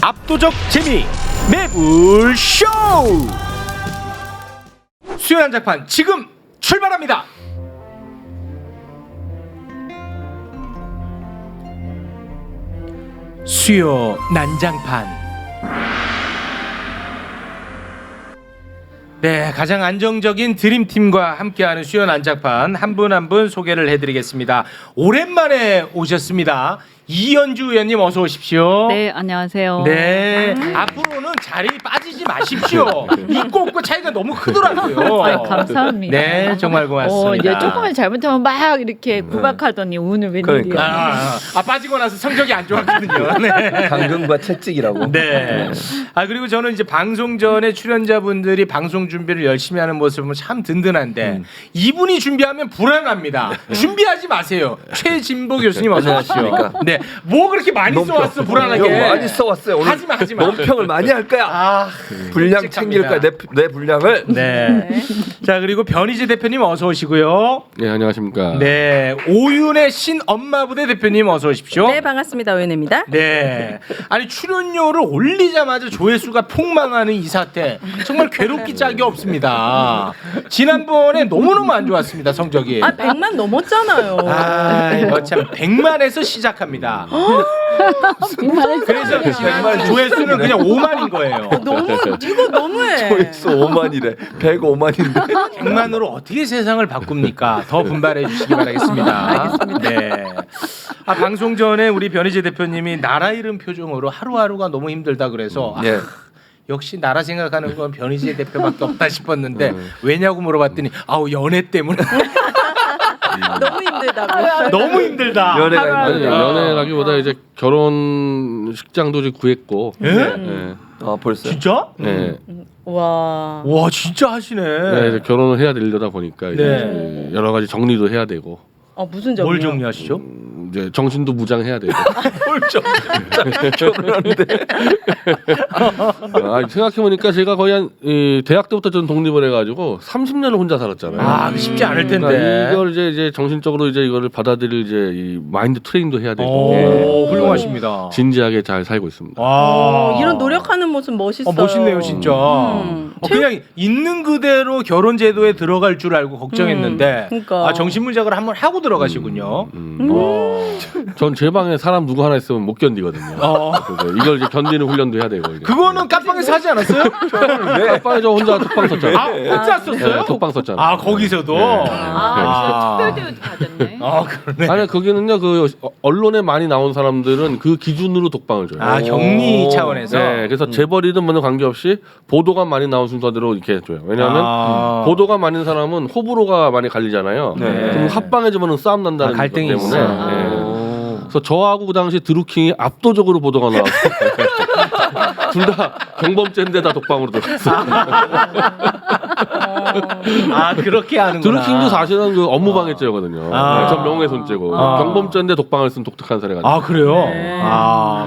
압도적 재미 매불쇼 수요 난장판 지금 출발합니다. 수요 난장판. 네, 가장 안정적인 드림팀과 함께하는 수요 난장판 한 분 한 분 소개를 해드리겠습니다. 오랜만에 오셨습니다. 이현주 의원님 어서 오십시오. 네, 안녕하세요. 네, 앞으로는 자리 빠지지 마십시오. 있고 없고 차이가 너무 크더라고요. 아유, 감사합니다. 네, 정말 고맙습니다. 이제 조금만 잘못하면 막 이렇게 구박하더니 오늘 웬일이야. 그러니까. 빠지고 나서 성적이 안 좋았거든요. 네. 당근과 채찍이라고. 네. 그리고 저는 이제 방송 전에 출연자분들이 방송 준비를 열심히 하는 모습을 보면 참 든든한데 이분이 준비하면 불안합니다. 준비하지 마세요. 최진보 교수님 어서 오십시오. 네. 뭐 그렇게 많이 써왔어 불안하게. 많이 써왔어요. 오늘 하지 마. 논평을 많이 할 거야. 분량 챙길 거야. 내 분량을. 네. 자, 그리고 변희재 대표님 어서 오시고요. 네, 안녕하십니까. 네. 오윤의 신엄마부대 대표님 어서 오십시오. 네, 반갑습니다. 오윤혜입니다. 네. 아니 출연료를 올리자마자 조회수가 폭망하는 이 사태 정말 괴롭기 짝이 없습니다. 지난번에 너무너무 안 좋았습니다. 성적이. 100만 넘었잖아요. 이거 참 100만에서 시작합니다. 그래서 지난 조회수는 그냥 5만인 거예요. 이거 너무해. 조회수 5만이래. 105만인데. 100만으로 어떻게 세상을 바꿉니까? 더 분발해 주시기 바라겠습니다. 알겠습니다. 네. 방송 전에 우리 변희재 대표님이 나라 잃은 표정으로 하루하루가 너무 힘들다 그래서 예. 역시 나라 생각하는 건 변희재 대표밖에 없다 싶었는데 왜냐고 물어봤더니 연애 때문에 너무 힘들다고. 너무 힘들다. 연애가 아니, 있는데. 연애라기보다 이제 결혼식장도 이제 구했고. 예? 네. 벌써. 진짜? 네. 와. 와 진짜 하시네. 네, 이제 결혼을 해야 되려다 보니까 이제 네. 여러 가지 정리도 해야 되고. 무슨 점이요? 뭘 정리하시죠? 이제 정신도 무장해야 되고. 결혼하는데. 생각해 보니까 제가 거의 한 대학 때부터 전 독립을 해가지고 30년을 혼자 살았잖아요. 쉽지 않을 텐데. 그러니까 이걸 이제 정신적으로 이제 이거를 받아들일 이제 이 마인드 트레이닝도 해야 되고. 오, 훌륭하십니다. 진지하게 잘 살고 있습니다. 와. 이런 노력하는 모습 멋있어요. 멋있네요, 진짜. 그냥 있는 그대로 결혼 제도에 들어갈 줄 알고 걱정했는데 그러니까. 정신문작을 한번 하고 들어가시군요. 전 제 방에 사람 누구 하나 있으면 못 견디거든요. 그래서 이걸 이제 견디는 훈련도 해야 되고. 이게. 그거는 깜빵에서 하지 않았어요? 깜빵에 저 혼자 톡방 썼잖아요. 혼자 썼어요? 네, 톡방 썼잖아요. 거기서도. 특별대우도 받았네. 그러네. 아니 거기는요 그 언론에 많이 나온 사람들은 그 기준으로 독방을 줘요. 격리 차원에서. 네, 그래서 재벌이든 뭐든 관계없이 보도가 많이 나온 순서대로 이렇게 줘요. 왜냐하면 보도가 많은 사람은 호불호가 많이 갈리잖아요. 네. 그럼 합방에 집어는 싸움 난다는 갈등이 것 때문에. 있어. 네. 그래서 저하고 그 당시 드루킹이 압도적으로 보도가 나왔어요. 둘 다 경범죄인데 다 독방으로 들어갔어요. 그렇게 하는구나. 드루킹도 사실은 그 업무방해죄거든요. 전 명예훼손죄고 경범죄인데 독방을 쓴 독특한 사례가. 그래요?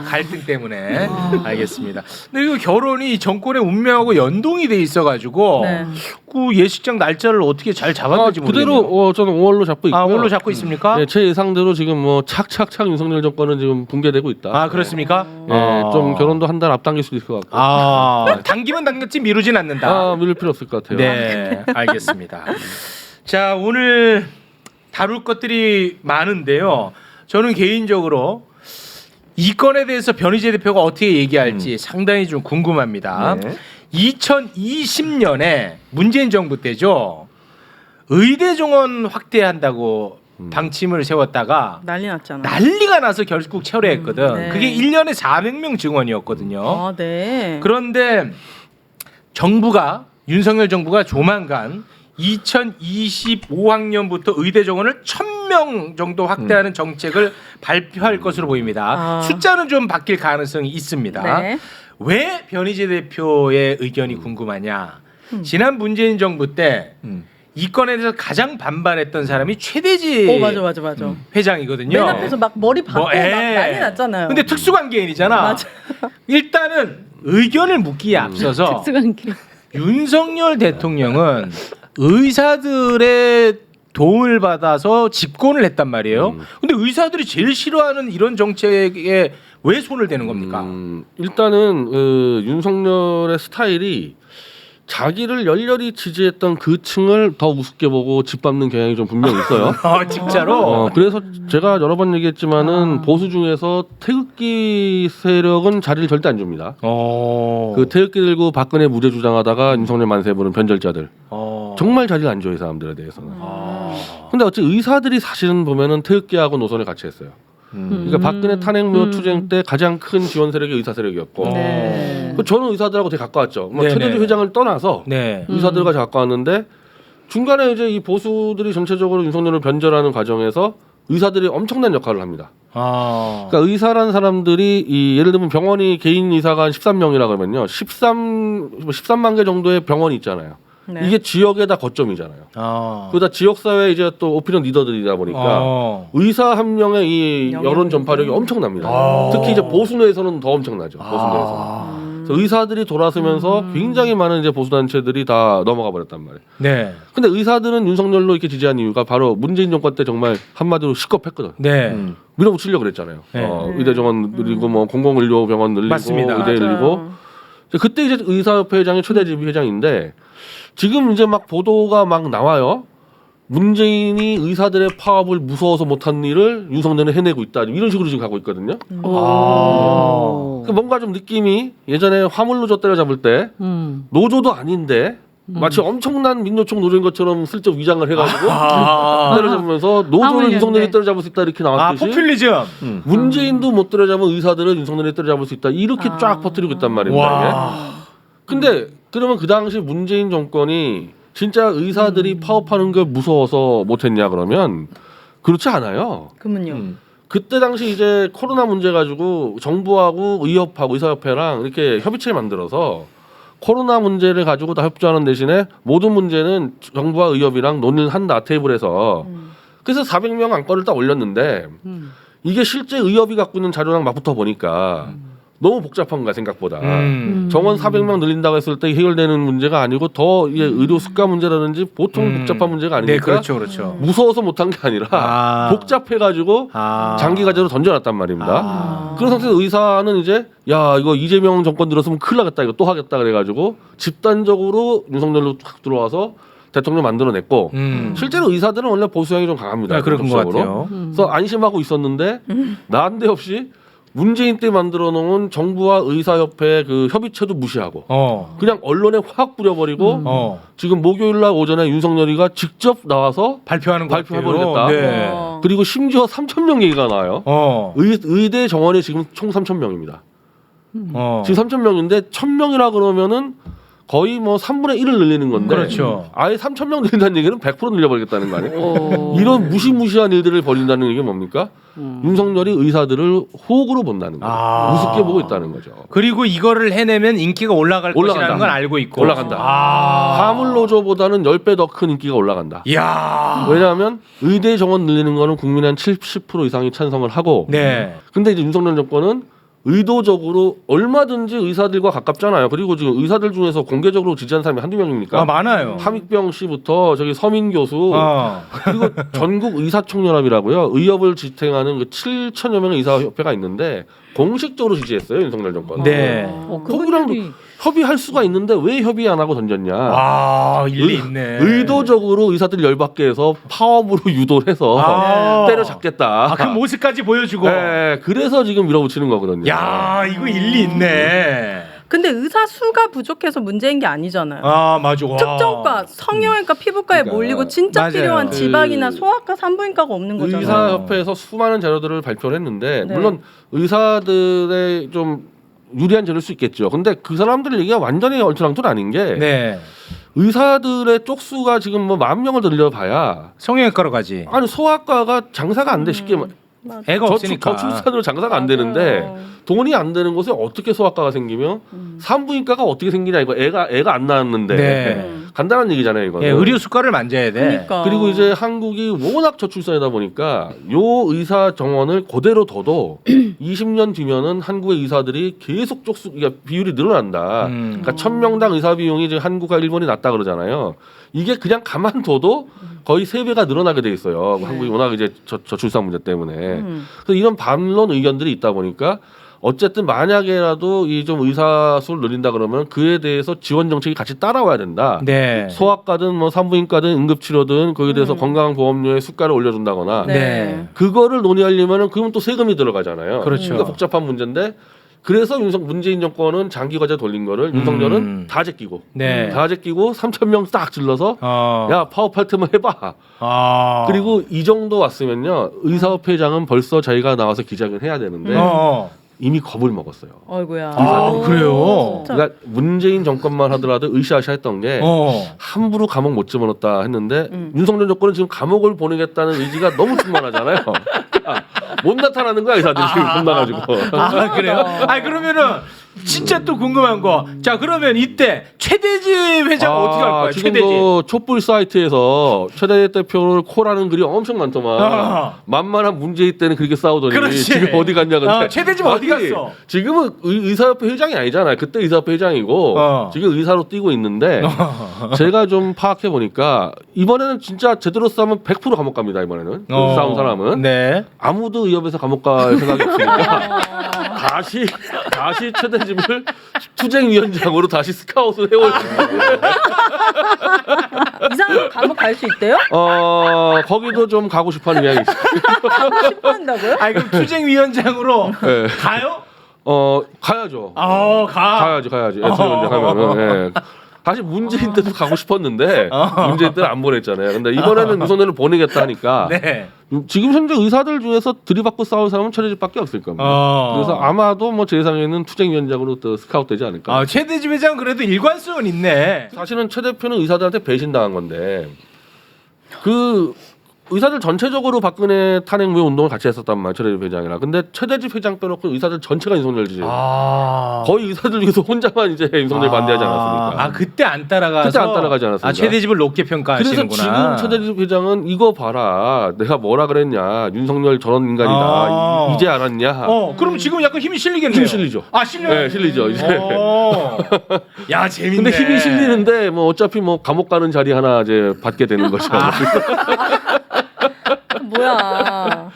갈등 때문에. 알겠습니다. 근데 이거 결혼이 정권의 운명하고 연동이 돼 있어가지고 네. 그 예식장 날짜를 어떻게 잘 잡았는지 모르겠네요. 그대로 저는 5월로 잡고 있고요. 5월로 잡고 있습니까? 네, 제 예상대로 지금 뭐 착착착 윤석열 정권은 지금 붕괴되고 있다. 그렇습니까? 네, 좀 결혼도 한 달 앞당길 수도 있을 것 같고. 당기면 당겼지 미루진 않는다. 미룰 필요 없을 것 같아요. 네, 알겠습니다. 자, 오늘 다룰 것들이 많은데요. 저는 개인적으로 이 건에 대해서 변희재 대표가 어떻게 얘기할지 상당히 좀 궁금합니다. 네. 2020년에 문재인 정부 때죠. 의대 정원 확대한다고 방침을 세웠다가 난리 났잖아. 난리가 나서 결국 철회했거든. 네. 그게 1년에 400명 증원이었거든요. 네. 그런데 윤석열 정부가 조만간 2025학년부터 의대 정원을 1000명 정도 확대하는 정책을 발표할 것으로 보입니다. 숫자는 좀 바뀔 가능성이 있습니다. 네. 왜 변희재 대표의 의견이 궁금하냐? 지난 문재인 정부 때 이 건에 대해서 가장 반발했던 사람이 최대지 맞아. 회장이거든요. 맨 앞에서 막 머리 박고 막 난리 났잖아요. 근데 특수관계인이잖아. 맞아. 일단은 의견을 묻기에 앞서서 특수관계. 윤석열 대통령은 의사들의 도움을 받아서 집권을 했단 말이에요. 근데 의사들이 제일 싫어하는 이런 정책에 왜 손을 대는 겁니까? 일단은 윤석열의 스타일이 자기를 열렬히 지지했던 그 층을 더 우습게 보고 짓밟는 경향이 좀 분명히 있어요. 진짜로? 그래서 제가 여러 번 얘기했지만은 보수 중에서 태극기 세력은 자리를 절대 안 줍니다. 그 태극기 들고 박근혜 무죄 주장하다가 윤석열 만세 부는 변절자들 정말 자리를 안 줘요, 이 사람들에 대해서는. 근데 어찌 의사들이 사실은 보면은 태극기하고 노선을 같이 했어요. 그러니까 박근혜 탄핵무효 투쟁 때 가장 큰 지원 세력이 의사 세력이었고, 네. 저는 의사들하고 되게 가까웠죠. 뭐 네네. 최대주 회장을 떠나서 네. 의사들과 가까웠는데 중간에 이제 이 보수들이 전체적으로 윤석열을 변절하는 과정에서 의사들이 엄청난 역할을 합니다. 그러니까 의사라는 사람들이 이 예를 들면 병원이 개인 의사가 한 13명이라 그러면요, 13만 개 정도의 병원이 있잖아요. 네. 이게 지역의 다 거점이잖아요. 그러다 지역사회 이제 또 오피니언 리더들이다 보니까 의사 한 명의 이 여론 전파력이 엄청납니다. 특히 이제 보수 내에서는 더 엄청나죠. 보수 내에서. 그래서 의사들이 돌아서면서 굉장히 많은 이제 보수 단체들이 다 넘어가 버렸단 말이에요. 네. 근데 의사들은 윤석열로 이렇게 지지한 이유가 바로 문재인 정권 때 정말 한마디로 시겁했거든. 네. 밀어붙이려고 그랬잖아요. 네. 의대 정원 늘리고 뭐 공공의료 병원 늘리고 맞습니다. 의대 늘리고. 그때 이제 의사협회 회장이 최대집 회장인데 지금 이제 막 보도가 막 나와요. 문재인이 의사들의 파업을 무서워서 못한 일을 윤석열은 해내고 있다. 이런 식으로 지금 가고 있거든요. 그러니까 뭔가 좀 느낌이 예전에 화물노조 때려잡을 때 노조도 아닌데 마치 엄청난 민노총 노조인 것처럼 슬쩍 위장을 해가지고 때려잡으면서 노조를 화물연대. 윤석열이 때려잡을 수 있다 이렇게 나왔듯이 포퓰리즘. 문재인도 못 때려잡은 의사들은 윤석열이 때려잡을 수 있다 이렇게 쫙 퍼뜨리고 있단 말입니다. 이게. 근데 그러면 그 당시 문재인 정권이 진짜 의사들이 파업하는 걸 무서워서 못했냐 그러면 그렇지 않아요. 그러면요. 그때 당시 이제 코로나 문제 가지고 정부하고 의협하고 의사협회랑 이렇게 협의체를 만들어서 코로나 문제를 가지고 다 협조하는 대신에 모든 문제는 정부와 의협이랑 논의를 한다 테이블에서. 그래서 400명 안건을 딱 올렸는데 이게 실제 의협이 갖고 있는 자료랑 맞붙어 보니까 너무 복잡한 거야 생각보다. 정원 400명 늘린다고 했을 때 해결되는 문제가 아니고 더 이게 의료 수가 문제라든지 보통 복잡한 문제가 아니니까 네, 그렇죠, 그렇죠. 무서워서 못한 게 아니라 복잡해가지고 장기 과제로 던져놨단 말입니다. 그런 상태에서 의사는 이제 야 이거 이재명 정권 들었으면 큰일 나겠다 이거 또 하겠다 그래가지고 집단적으로 윤석열로 확 들어와서 대통령 만들어냈고 실제로 의사들은 원래 보수형이 좀 강합니다. 네, 그런 것 같아요. 그래서 안심하고 있었는데 난데없이 문재인 때 만들어 놓은 정부와 의사협회 그 협의체도 무시하고 그냥 언론에 확 뿌려버리고 지금 목요일 날 오전에 윤석열이가 직접 나와서 발표해버리겠다. 네. 그리고 심지어 3,000명 얘기가 나와요. 의대 정원이 지금 총 3,000명입니다. 지금 3,000명인데 1,000명이라 그러면은 거의 뭐 3분의 1을 늘리는 건데 그렇죠. 아예 3,000명 늘린다는 얘기는 100% 늘려버리겠다는 거 아니에요? 이런 무시무시한 일들을 벌인다는 게 뭡니까? 윤석열이 의사들을 호구로 본다는 거예요. 우습게 보고 있다는 거죠. 그리고 이거를 해내면 인기가 올라갈 올라간다. 것이라는 건 알고 있고 올라간다. 화물노조보다는 10배 더 큰 인기가 올라간다. 이야. 왜냐하면 의대 정원 늘리는 거는 국민의 한 70% 이상이 찬성을 하고 네. 근데 이제 윤석열 정권은 의도적으로 얼마든지 의사들과 가깝잖아요. 그리고 지금 의사들 중에서 공개적으로 지지하는 사람이 한두 명입니까? 많아요. 함익병 씨부터 저기 서민 교수 그리고 전국 의사총연합이라고요. 의협을 지탱하는 그 7천여 명의 의사협회가 있는데 공식적으로 지지했어요. 윤석열 정권. 네. 거기랑 협의할 수가 있는데 왜 협의 안 하고 던졌냐. 일리 있네. 의도적으로 의사들이 열받게 해서 파업으로 유도를 해서 때려잡겠다. 그 모습까지 보여주고. 네, 그래서 지금 밀어붙이는 거거든요. 야, 이거 일리 있네. 근데 의사 수가 부족해서 문제인 게 아니잖아요. 맞아. 특정과, 성형외과, 피부과에 그러니까. 몰리고 진짜 맞아요. 필요한 지방이나 소아과, 산부인과가 없는 거잖아요. 의사협회에서 수많은 자료들을 발표를 했는데 네. 물론 의사들의 좀 유리한 자료일 수 있겠죠. 근데 그 사람들 얘기가 완전히 얼토당토는 아닌 게 네. 의사들의 쪽수가 지금 뭐 10,000명을 늘려봐야 성형외과로 가지. 아니 소아과가 장사가 안 돼 쉽게 애가 없으니까. 저출산으로 장사가 안 되는데 돈이 안 되는 곳에 어떻게 소아과가 생기며 산부인과가 어떻게 생기냐 이거 애가 안 낳았는데 네. 간단한 얘기잖아요 이거. 예, 의료 수가를 만져야 돼. 그러니까. 그리고 이제 한국이 워낙 저출산이다 보니까 요 의사 정원을 그대로 둬도 20년 뒤면은 한국의 의사들이 계속 그러니까 비율이 늘어난다. 그러니까 1,000명당 의사 비용이 지금 한국과 일본이 낮다 그러잖아요. 이게 그냥 가만둬도 거의 3배가 늘어나게 돼 있어요. 한국이 워낙 이제 저출산 문제 때문에. 그래서 이런 반론 의견들이 있다 보니까 어쨌든 만약에라도 이 좀 의사 수를 늘린다 그러면 그에 대해서 지원 정책이 같이 따라와야 된다. 네. 소아과든 뭐 산부인과든 응급치료든 거기에 대해서 건강보험료의 수가를 올려준다거나 네. 그거를 논의하려면은 그러면 또 세금이 들어가잖아요. 그렇죠. 그러니까 복잡한 문제인데 그래서 문재인 정권은 장기 과제 돌린 거를 윤석열은 다 제끼고 네. 다 제끼고 3,000명 딱 질러서 야 파업할 테면 해봐. 그리고 이 정도 왔으면요 의사협회장은 벌써 자기가 나와서 기자회견 해야 되는데 이미 겁을 먹었어요. 어이구야. 그래요? 그러니까 문재인 정권만 하더라도 으쌰으쌰했던 게 함부로 감옥 못 집어넣었다 했는데 윤석열 정권은 지금 감옥을 보내겠다는 의지가 너무 충만하잖아요. 그러니까 못 나타나는 거야 의사들이 지금 겁나가지고. 그래요? 그러면은 진짜 또 궁금한 거. 자 그러면 이때 최대집 회장 어떻게 할 거야? 최대집. 지금도 촛불 사이트에서 최대 대표를 코라는 글이 엄청 많더만. 만만한 문재인 때는 그렇게 싸우더니 그렇지. 지금 어디 갔냐 근데. 최대집 어디 갔어? 지금은 의사협회 회장이 아니잖아요. 그때 의사협회 회장이고 지금 의사로 뛰고 있는데 제가 좀 파악해 보니까 이번에는 진짜 제대로 싸우면 100% 감옥 갑니다. 이번에는 싸운 사람은 네. 아무도 의협에서 감옥 갈 생각이 없으니까 다시 최대집을 투쟁위원장으로 다시 스카웃을 해올 이상한 감옥 갈 수 있대요? 거기도 좀 가고 싶어하는 이야기 있어요. 가고 싶어 한다고요? 그럼 투쟁위원장으로 네. 가요? 가야죠. 가야지. 투쟁위원장 하면은. 예. 사실 문재인 때도 가고 싶었는데 문재인 때는 안 보냈잖아요. 근데 이번에는 윤석열을 보내겠다 하니까 네. 지금 현재 의사들 중에서 들이받고 싸울 사람은 최대집밖에 없을 겁니다. 그래서 아마도 뭐 제 예상에는 투쟁위원장으로 또 스카웃되지 않을까. 최대집 회장은 그래도 일관성은 있네. 사실은 최 대표는 의사들한테 배신당한 건데 그 의사들 전체적으로 박근혜 탄핵 운동을 같이 했었단 말이에요. 최대집 회장이랑. 근데 최대집 회장 빼놓고 의사들 전체가 윤석열 지지. 거의 의사들 중에서 혼자만 이제 윤석열 반대하지 않았습니까? 그때 안 따라가서. 그때 안 따라가지 않았습니까? 최대집을 높게 그래서 평가하시는구나. 지금 최대집 회장은 이거 봐라. 내가 뭐라 그랬냐. 윤석열 저런 인간이다. 이제 알았냐. 그럼 지금 약간 힘이 실리겠네요. 힘 실리죠. 실려요? 네, 실리죠. 이제. 야, 재밌네. 근데 힘이 실리는데 뭐 어차피 뭐 감옥 가는 자리 하나 이제 받게 되는 거죠. 뭐야.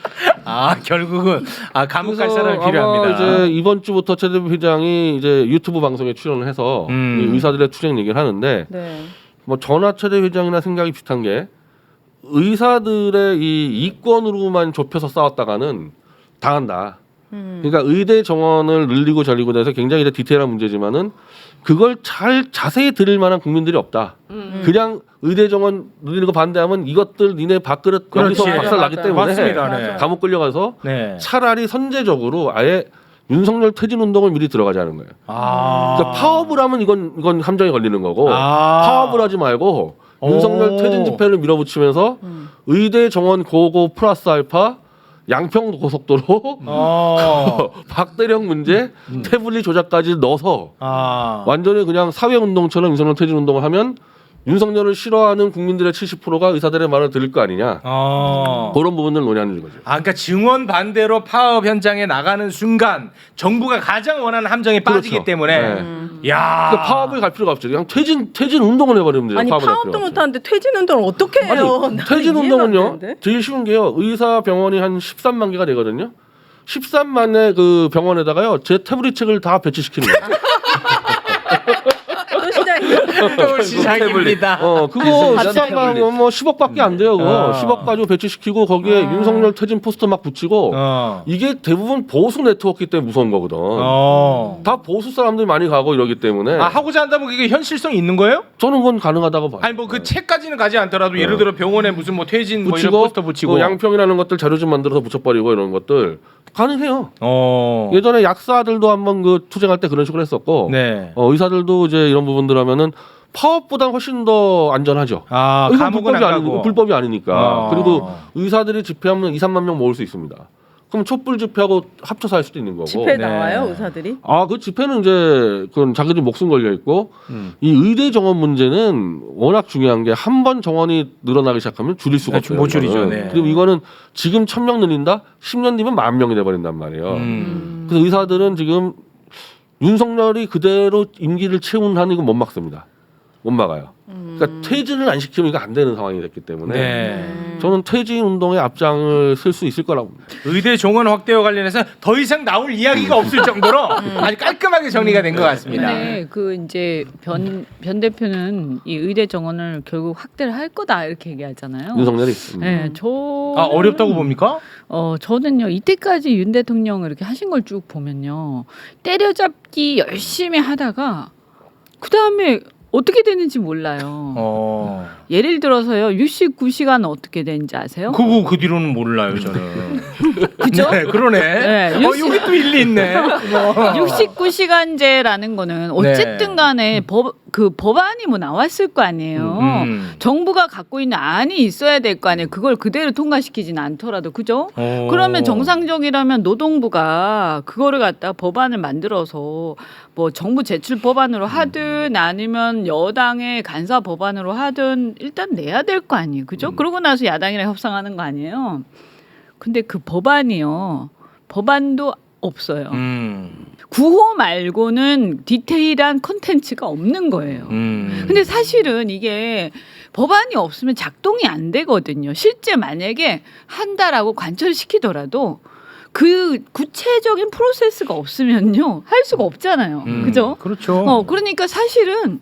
결국은 감옥 갈 그래서 사람이 아마 필요합니다. 이제 이번 주부터 최 대표 회장이 이제 유튜브 방송에 출연을 해서 이 의사들의 투쟁 얘기를 하는데 네. 뭐 저나 최 대표 회장이나 생각이 비슷한 게 의사들의 이 이권으로만 좁혀서 싸웠다가는 당한다. 그러니까 의대 정원을 늘리고 잘리고 해서 굉장히 디테일한 문제지만은 그걸 자세히 들을 만한 국민들이 없다. 그냥 의대 정원 늘리는 거 반대하면 이것들 니네 밥그릇 여기서 그렇지. 박살 나기 때문에 맞습니다. 네. 감옥 끌려가서 네. 차라리 선제적으로 아예 윤석열 퇴진 운동을 미리 들어가자는 거예요. 그러니까 파업을 하면 이건 함정에 걸리는 거고 파업을 하지 말고 윤석열 퇴진 집회를 밀어붙이면서 의대 정원 고고 플러스 알파 양평 고속도로 박대령 문제 태블릿 조작까지 넣어서 완전히 그냥 사회운동처럼 윤석열 퇴진 운동을 하면 윤석열을 싫어하는 국민들의 70%가 의사들의 말을 들을 거 아니냐. 그런 부분을 논의하는 거죠. 그러니까 증원 반대로 파업 현장에 나가는 순간 정부가 가장 원하는 함정에 빠지기 그렇죠. 때문에 야. 그러니까 파업을 갈 필요가 없죠. 그냥 퇴진 운동을 해버리면 돼요. 아니 파업을 갈 파업도 필요가 못하는데 퇴진 운동을 어떻게 해요? 아니, 나는 퇴진 이해가 안 운동은요. 되는데? 제일 쉬운 게요. 의사 병원이 한 13만 개가 되거든요. 13만의 그 병원에다가요. 제 태블릿 책을 다 배치시키는 거예요. 또 시작이야. 또 시작입니다. 그거 13만 뭐 10억밖에 안 돼요. 그거 10억 가지고 배치시키고 거기에 윤석열 퇴진 포스터 막 붙이고 이게 대부분 보수 네트워크 때문에 무서운 거거든. 다 보수 사람들이 많이 가고 이러기 때문에 하고자 한다면 그게 현실성이 있는 거예요? 저는 그건 가능하다고 봐요. 아니 뭐 그 책까지는 가지 않더라도 예를 들어 병원에 무슨 뭐 퇴진 뭐 이런 붙이고 포스터 붙이고 그 양평이라는 것들 자료 좀 만들어서 붙여버리고 이런 것들 가능해요. 어. 예전에 약사들도 한번 그 투쟁할 때 그런 식으로 했었고 네. 의사들도 이제 이런 부분들 하면은 파업보다 훨씬 더 안전하죠. 아, 이건 감옥은 불법이 안 아니고 가고. 불법이 아니니까. 어. 그리고 의사들이 집회하면 2, 3만 명 모을 수 있습니다. 그럼 촛불 집회하고 합쳐서 할 수도 있는 거고. 집회 네. 나와요 의사들이? 그 집회는 이제 그건 자기들 목숨 걸려 있고 이 의대 정원 문제는 워낙 중요한 게 한 번 정원이 늘어나기 시작하면 줄일 수가 없어요. 못 줄이죠. 이거는. 네. 그리고 이거는 지금 1,000명 늘린다? 10년 뒤면 10,000명이 돼버린단 말이에요. 그래서 의사들은 지금 윤석열이 그대로 임기를 채운 한은 이건 못 막습니다. 못 막아요. 그러니까 퇴진을 안 시키면 이거 안 되는 상황이 됐기 때문에 네. 저는 퇴진 운동에 앞장을 쓸 수 있을 거라고 봅니다. 의대 종원 확대와 관련해서 더 이상 나올 이야기가 없을 정도로 아주 깔끔하게 정리가 된 것 같습니다. 근데 그 이제 변 대표는 이 의대 정원을 결국 확대를 할 거다 이렇게 얘기하잖아요. 윤석열이. 네, 저 어렵다고 봅니까? 저는요 이때까지 윤 대통령 이렇게 하신 걸 쭉 보면요 때려잡기 열심히 하다가 그 다음에 어떻게 되는지 몰라요. 예를 들어서요 69시간 어떻게 되는지 아세요? 그거 그 뒤로는 몰라요 저는. 그죠? 네, 그러네. 네, 여기 또 일리 있네. 69시간제라는 거는 어쨌든 간에 법안이 뭐 나왔을 거 아니에요. 정부가 갖고 있는 안이 있어야 될 거 아니에요. 그걸 그대로 통과시키지는 않더라도 그죠? 그러면 정상적이라면 노동부가 그거를 갖다 법안을 만들어서 뭐 정부 제출 법안으로 하든 아니면 여당의 간사 법안으로 하든 일단 내야 될 거 아니에요. 그죠? 그러고 나서 야당이랑 협상하는 거 아니에요. 근데 그 법안도 없어요. 구호 말고는 디테일한 컨텐츠가 없는 거예요. 근데 사실은 이게 법안이 없으면 작동이 안 되거든요. 실제 만약에 한다라고 관철시키더라도 그 구체적인 프로세스가 없으면요 할 수가 없잖아요. 그죠? 그렇죠. 그러니까 사실은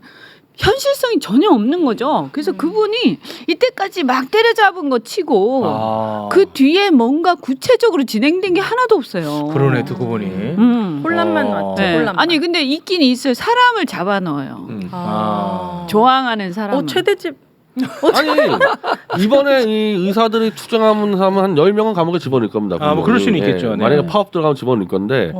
현실성이 전혀 없는 거죠. 그래서 그분이 이때까지 막 때려잡은 거 치고 그 뒤에 뭔가 구체적으로 진행된 게 하나도 없어요. 그러네 듣고 보니. 혼란만 왔죠. 네. 혼란만. 아니 근데 있긴 있어요. 사람을 잡아넣어요. 조항하는 사람. 최대집. 아니 이번에 이 의사들이 투쟁하면 한 10명은 감옥에 집어넣을 겁니다. 뭐 그럴 수는 있겠죠. 네. 만약에 파업 들어가면 집어넣을 건데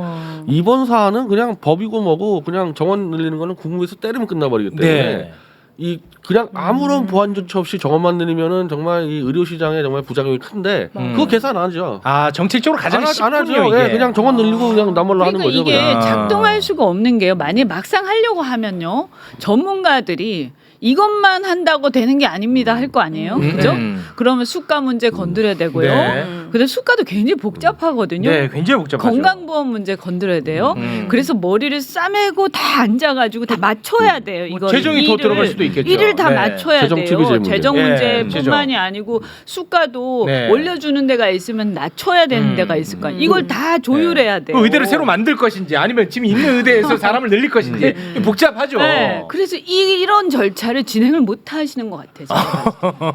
이번 사안은 그냥 법이고 뭐고 그냥 정원 늘리는 거는 국무에서 때리면 끝나버리기 때문에 네. 이 그냥 아무런 보완 조치 없이 정원만 늘리면은 정말 이 의료 시장에 정말 부작용이 큰데 그거 계산 안 하죠. 정책적으로 가장 안 하죠. 쉽군요 이게. 예, 그냥 정원 늘리고 그냥 나몰라 하는 거죠. 이게 그냥. 작동할 수가 없는 게요. 만약 막상 하려고 하면요. 전문가들이 이것만 한다고 되는 게 아닙니다 할 거 아니에요. 그죠? 그러면 수가 문제 건드려야 되고요. 네. 근데 수가도 굉장히 복잡하거든요. 네, 굉장히 복잡하죠. 건강보험 문제 건드려야 돼요. 그래서 머리를 싸매고 다 앉아가지고 다 맞춰야 돼요. 이거 재정이 더 들어갈 수도 있겠죠. 일을 다 네. 맞춰야 재정 돼요. TBJ 문제. 재정 네, 문제뿐만이 아니고 수가도 네. 올려주는 데가 있으면 낮춰야 되는 데가 있을 거야. 이걸 다 조율해야 돼요. 그 의대를 새로 만들 것인지 아니면 지금 있는 의대에서 사람을 늘릴 것인지 복잡하죠. 네, 그래서 이런 절차를 진행을 못 하시는 것 같아요.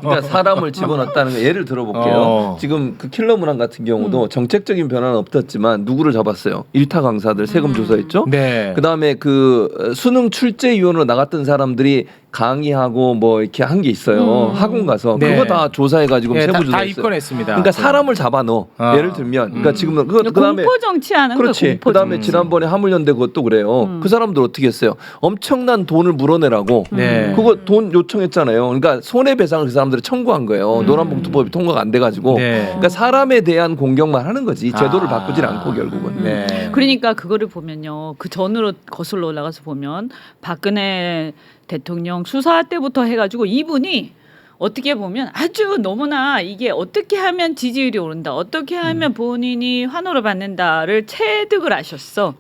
그러니까 사람을 집어넣었다는 거 예를 들어볼게요. 지금 그 킬러 문항 같은 경우도 정책적인 변화는 없었지만 누구를 잡았어요? 일타 강사들 세금 조사했죠. 네. 그다음에 그 수능 출제위원으로 나갔던 사람들이 강의하고 뭐 이렇게 한 게 있어요. 학원 가서 네. 그거 다 조사해가지고 네, 세부 다 조사했어요. 입건했습니다. 그러니까 사람을 잡아넣어. 예를 들면, 그러니까 지금 그다음에 공포 정치하는 거예요. 그렇지. 공포 그다음에 정치. 지난번에 화물연대 그것도 그래요. 그 사람들 어떻게 했어요? 엄청난 돈을 물어내라고. 네. 그거 돈 요청했잖아요. 그러니까 손해배상을 그 사람들이 청구한 거예요. 노란봉투법이 통과가 안 돼가지고. 네. 그러니까 사람에 대한 공격만 하는 거지. 제도를 바꾸질 않고 결국은. 네. 그러니까 그거를 보면요. 그 전으로 거슬러 올라가서 보면 박근혜 대통령 수사 때부터 해가지고 이분이 어떻게 보면 아주 너무나 이게 어떻게 하면 지지율이 오른다, 어떻게 하면 본인이 환호를 받는다를 체득을 하셨어.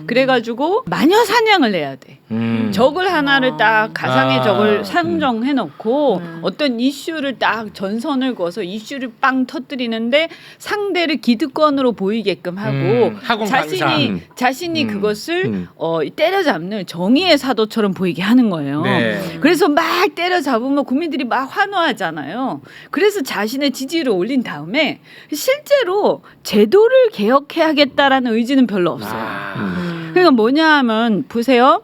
그래가지고 마녀 사냥을 해야 돼. 적을 하나를 딱 가상의 적을 상정해놓고 어떤 이슈를 딱 전선을 그어서 이슈를 빵 터뜨리는데 상대를 기득권으로 보이게끔 하고 학원 강사. 자신이 그것을 때려잡는 정의의 사도처럼 보이게 하는 거예요. 네. 그래서 막 때려잡으면 국민들이 막 환호하잖아요. 그래서 자신의 지지율을 올린 다음에 실제로 제도를 개혁해야겠다라는 의지는 별로 없어요. 그러니까 뭐냐 하면 보세요.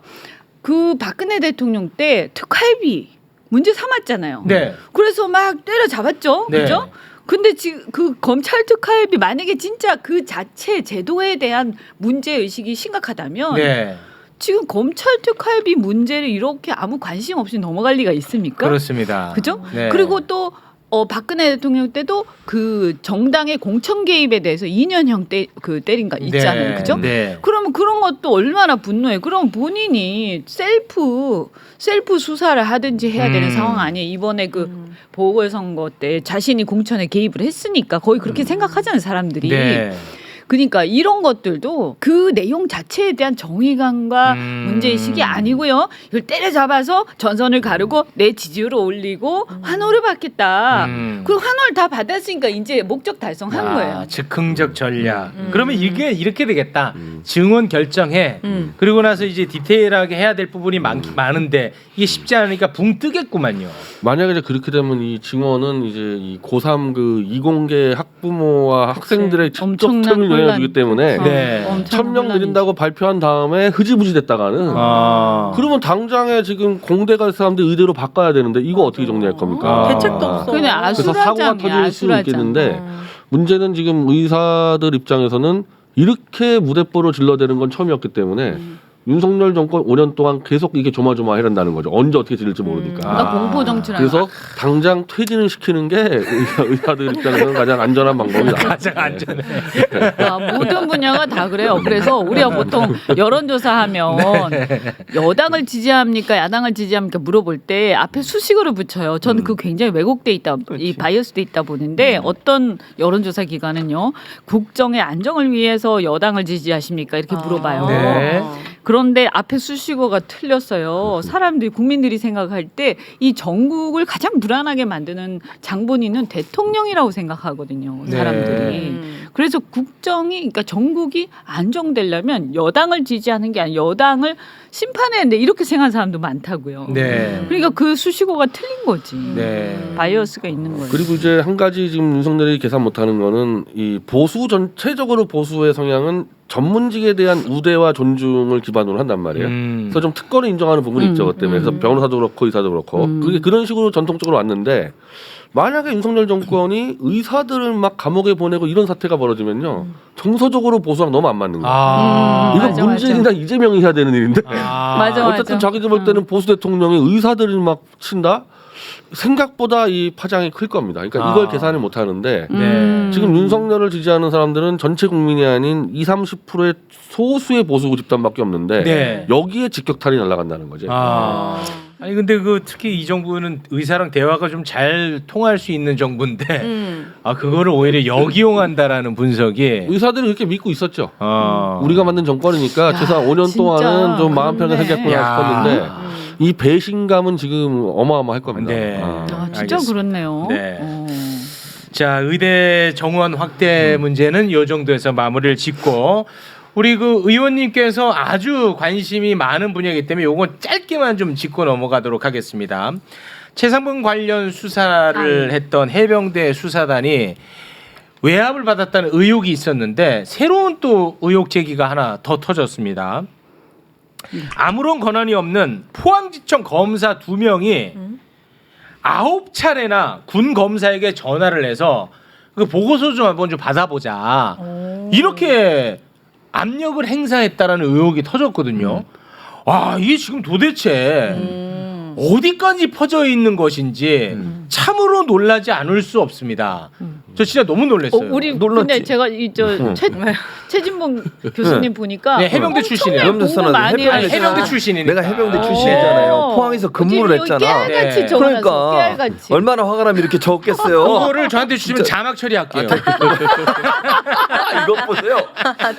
그 박근혜 대통령 때 특활비 문제 삼았잖아요. 네. 그래서 막 때려잡았죠. 네. 그죠? 근데 지금 그 검찰 특활비 만약에 진짜 그 자체 제도에 대한 문제 의식이 심각하다면 네. 지금 검찰 특활비 문제를 이렇게 아무 관심 없이 넘어갈 리가 있습니까? 그렇습니다. 그죠? 네. 그리고 또 박근혜 대통령 때도 그 정당의 공천 개입에 대해서 2년형 때린 거 있잖아요. 네. 그죠? 네. 그러면 그런 것도 얼마나 분노해. 그럼 본인이 셀프 수사를 하든지 해야 되는 상황 아니에요. 이번에 그 보궐선거 때 자신이 공천에 개입을 했으니까 거의 그렇게 생각하잖아요, 사람들이. 네. 그러니까 이런 것들도 그 내용 자체에 대한 정의감과 문제의식이 아니고요. 이걸 때려잡아서 전선을 가르고 내 지지율을 올리고 환호를 받겠다. 그 환호를 다 받았으니까 이제 목적 달성한 거예요. 즉흥적 전략. 그러면 이게 이렇게 되겠다. 증언 결정해. 그리고 나서 이제 디테일하게 해야 될 부분이 많은데 이게 쉽지 않으니까 붕 뜨겠구만요. 만약에 이제 그렇게 되면 이 증언은 이제 이 고3 그 이공계 학부모와 학생들의 엄청난 직접적인 영향을 혼란. 주기 때문에 네. 엄청난 1000명 늘린다고 발표한 다음에 흐지부지 됐다가는 그러면 당장에 지금 공대 갈 사람들 의대로 바꿔야 되는데 이거 어떻게 정리할 겁니까? 대책도 없어. 근데 그래서 사고가 터질 수 있겠는데 문제는 지금 의사들 입장에서는 이렇게 무대뽀를 질러대는 건 처음이었기 때문에 윤석열 정권 5년 동안 계속 이게 조마조마해란다는 거죠. 언제 어떻게 질릴지 모르니까. 그러니까 공포 정치라는 그래서 당장 퇴진을 시키는 게 의사들 입장에서는 가장 안전한 방법이다. 가장 안전해. 모든 분야가 다 그래요. 그래서 우리가 보통 여론조사하면 여당을 지지합니까, 야당을 지지합니까 물어볼 때 앞에 수식어를 붙여요. 저는 그 굉장히 왜곡돼 있다, 이 바이어스돼 있다 보는데 어떤 여론조사 기관은요, 국정의 안정을 위해서 여당을 지지하십니까 이렇게 물어봐요. 네. 그런데 앞에 수식어가 틀렸어요. 사람들이 국민들이 생각할 때 이 전국을 가장 불안하게 만드는 장본인은 대통령이라고 생각하거든요. 사람들이. 그래서 국정이 그러니까 전국이 안정되려면 여당을 지지하는 게 아니라 여당을 심판해야 되는데 이렇게 생각하는 사람도 많다고요. 네. 그러니까 그 수식어가 틀린 거지. 네. 바이어스가 있는 거예요. 그리고 이제 한 가지 지금 윤석열이 계산 못하는 거는 이 보수 전체적으로 보수의 성향은 전문직에 대한 우대와 존중을 기반으로 한단 말이에요. 그래서 좀 특권을 인정하는 부분이 있죠. 그것 때문에. 그래서 변호사도 그렇고 의사도 그렇고 그게 그런 식으로 전통적으로 왔는데 만약에 윤석열 정권이 의사들을 막 감옥에 보내고 이런 사태가 벌어지면요. 정서적으로 보수랑 너무 안 맞는 거예요. 이건 맞아, 문재인이나 이재명이 해야 되는 일인데 맞아. 어쨌든 자기들 볼 때는 보수 대통령이 의사들을 막 친다? 생각보다 이 파장이 클 겁니다. 그러니까 이걸 계산을 못 하는데 네. 지금 윤석열을 지지하는 사람들은 전체 국민이 아닌 20-30%의 소수의 보수 집단밖에 없는데 네. 여기에 직격탄이 날아간다는 거죠. 아니 근데 그 특히 이 정부는 의사랑 대화가 좀 잘 통할 수 있는 정부인데 그거를 오히려 역이용한다라는 분석이 의사들이 그렇게 믿고 있었죠. 어. 우리가 만든 정권이니까 최소한 5년 진짜 동안은 좀 마음 편하게 그렇네. 살겠구나 싶었는데 이 배신감은 지금 어마어마할 겁니다. 네. 진짜 알겠습니다. 그렇네요. 네. 자, 의대 정원 확대 문제는 이 정도에서 마무리를 짓고 우리 그 의원님께서 아주 관심이 많은 분야이기 때문에 요거 짧게만 좀 짚고 넘어가도록 하겠습니다. 최상병 관련 수사를 했던 해병대 수사단이 외압을 받았다는 의혹이 있었는데 새로운 또 의혹 제기가 하나 더 터졌습니다. 아무런 권한이 없는 포항지청 검사 2명이 9차례나 군 검사에게 전화를 해서 그 보고서 좀 한번 좀 받아보자. 이렇게 압력을 행사했다라는 의혹이 터졌거든요. 와, 이게 지금 도대체 어디까지 퍼져 있는 것인지 참으로 놀라지 않을 수 없습니다. 저 진짜 너무 놀랐어요. 우리 놀랐지. 근데 제가 최진봉 교수님 보니까 네, 해병대 출신이에요. 해병대 공부 많이 해병대 하시다. 해병대 출신이니까. 내가 해병대 출신이잖아요. 포항에서 근무를 했잖아. 깨알같이 네. 적어놨어. 그러니까 깨알같이. 얼마나 화가 나면 이렇게 적겠어요. 그거를 저한테 주시면 자막 처리할게요. 이것 보세요.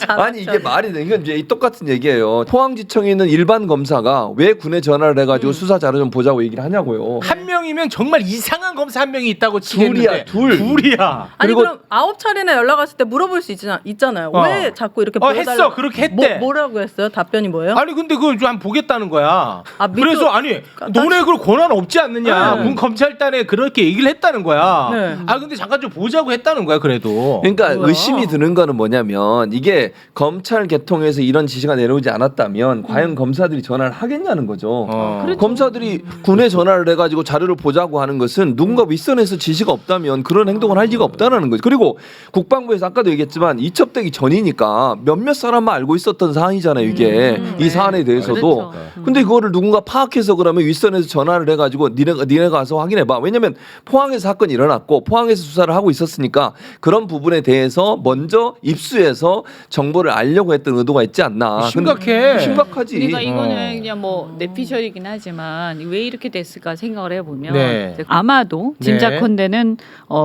아니 이게 말이 돼. 이건 이제 똑같은 얘기예요. 포항지청에 있는 일반 검사가 왜 군에 전화를 해가지고 수사 자료 좀 보자고 얘기를 하냐고요. 한 명이면 정말 이상한 검사 한 명이 있다고 치겠는데 둘이야. 아니 그리고 그럼 9차례나 연락 왔을 때 물어볼 수 있잖아요. 왜 자꾸 이렇게 했어. 그렇게 했대. 뭐라고 했어요? 답변이 뭐예요? 아니 근데 그걸 좀 보겠다는 거야. 아, 믿고- 그래서 아니 너네 그걸 권한 없지 않느냐. 군 검찰단에 그렇게 얘기를 했다는 거야. 네. 근데 잠깐 좀 보자고 했다는 거야. 그래도. 그러니까 뭐야? 의심이 드는 거는 뭐냐면 이게 검찰 개통에서 이런 지시가 내려오지 않았다면 과연 검사들이 전화를 하겠냐는 거죠. 그렇죠. 검사들이 군에 전화를 해가지고 자료를 보자고 하는 것은 누군가 윗선에서 지시가 없다면 그런 행동을 할 리가 없다는 거죠. 그리고 국방부에서 아까도 얘기했지만 이첩되기 전이니까 몇몇 사람만 알고 있었던 사안이잖아요. 이게 이 사안에 대해서도. 그렇죠. 근데 그거를 누군가 파악해서 그러면 윗선에서 전화를 해가지고 니네 가서 확인해봐. 왜냐면 포항에서 사건이 일어났고 포항에서 수사를 하고 있었으니까 그런 부분에 대해서 먼저 입수해서 정보를 알려고 했던 의도가 있지 않나. 심각해. 근데 심각하지. 그러니까 이거는 그냥 뭐 내피셜이긴 하지만 왜 이렇게 됐을까 생각을 해보면 네. 아마도 짐작컨대는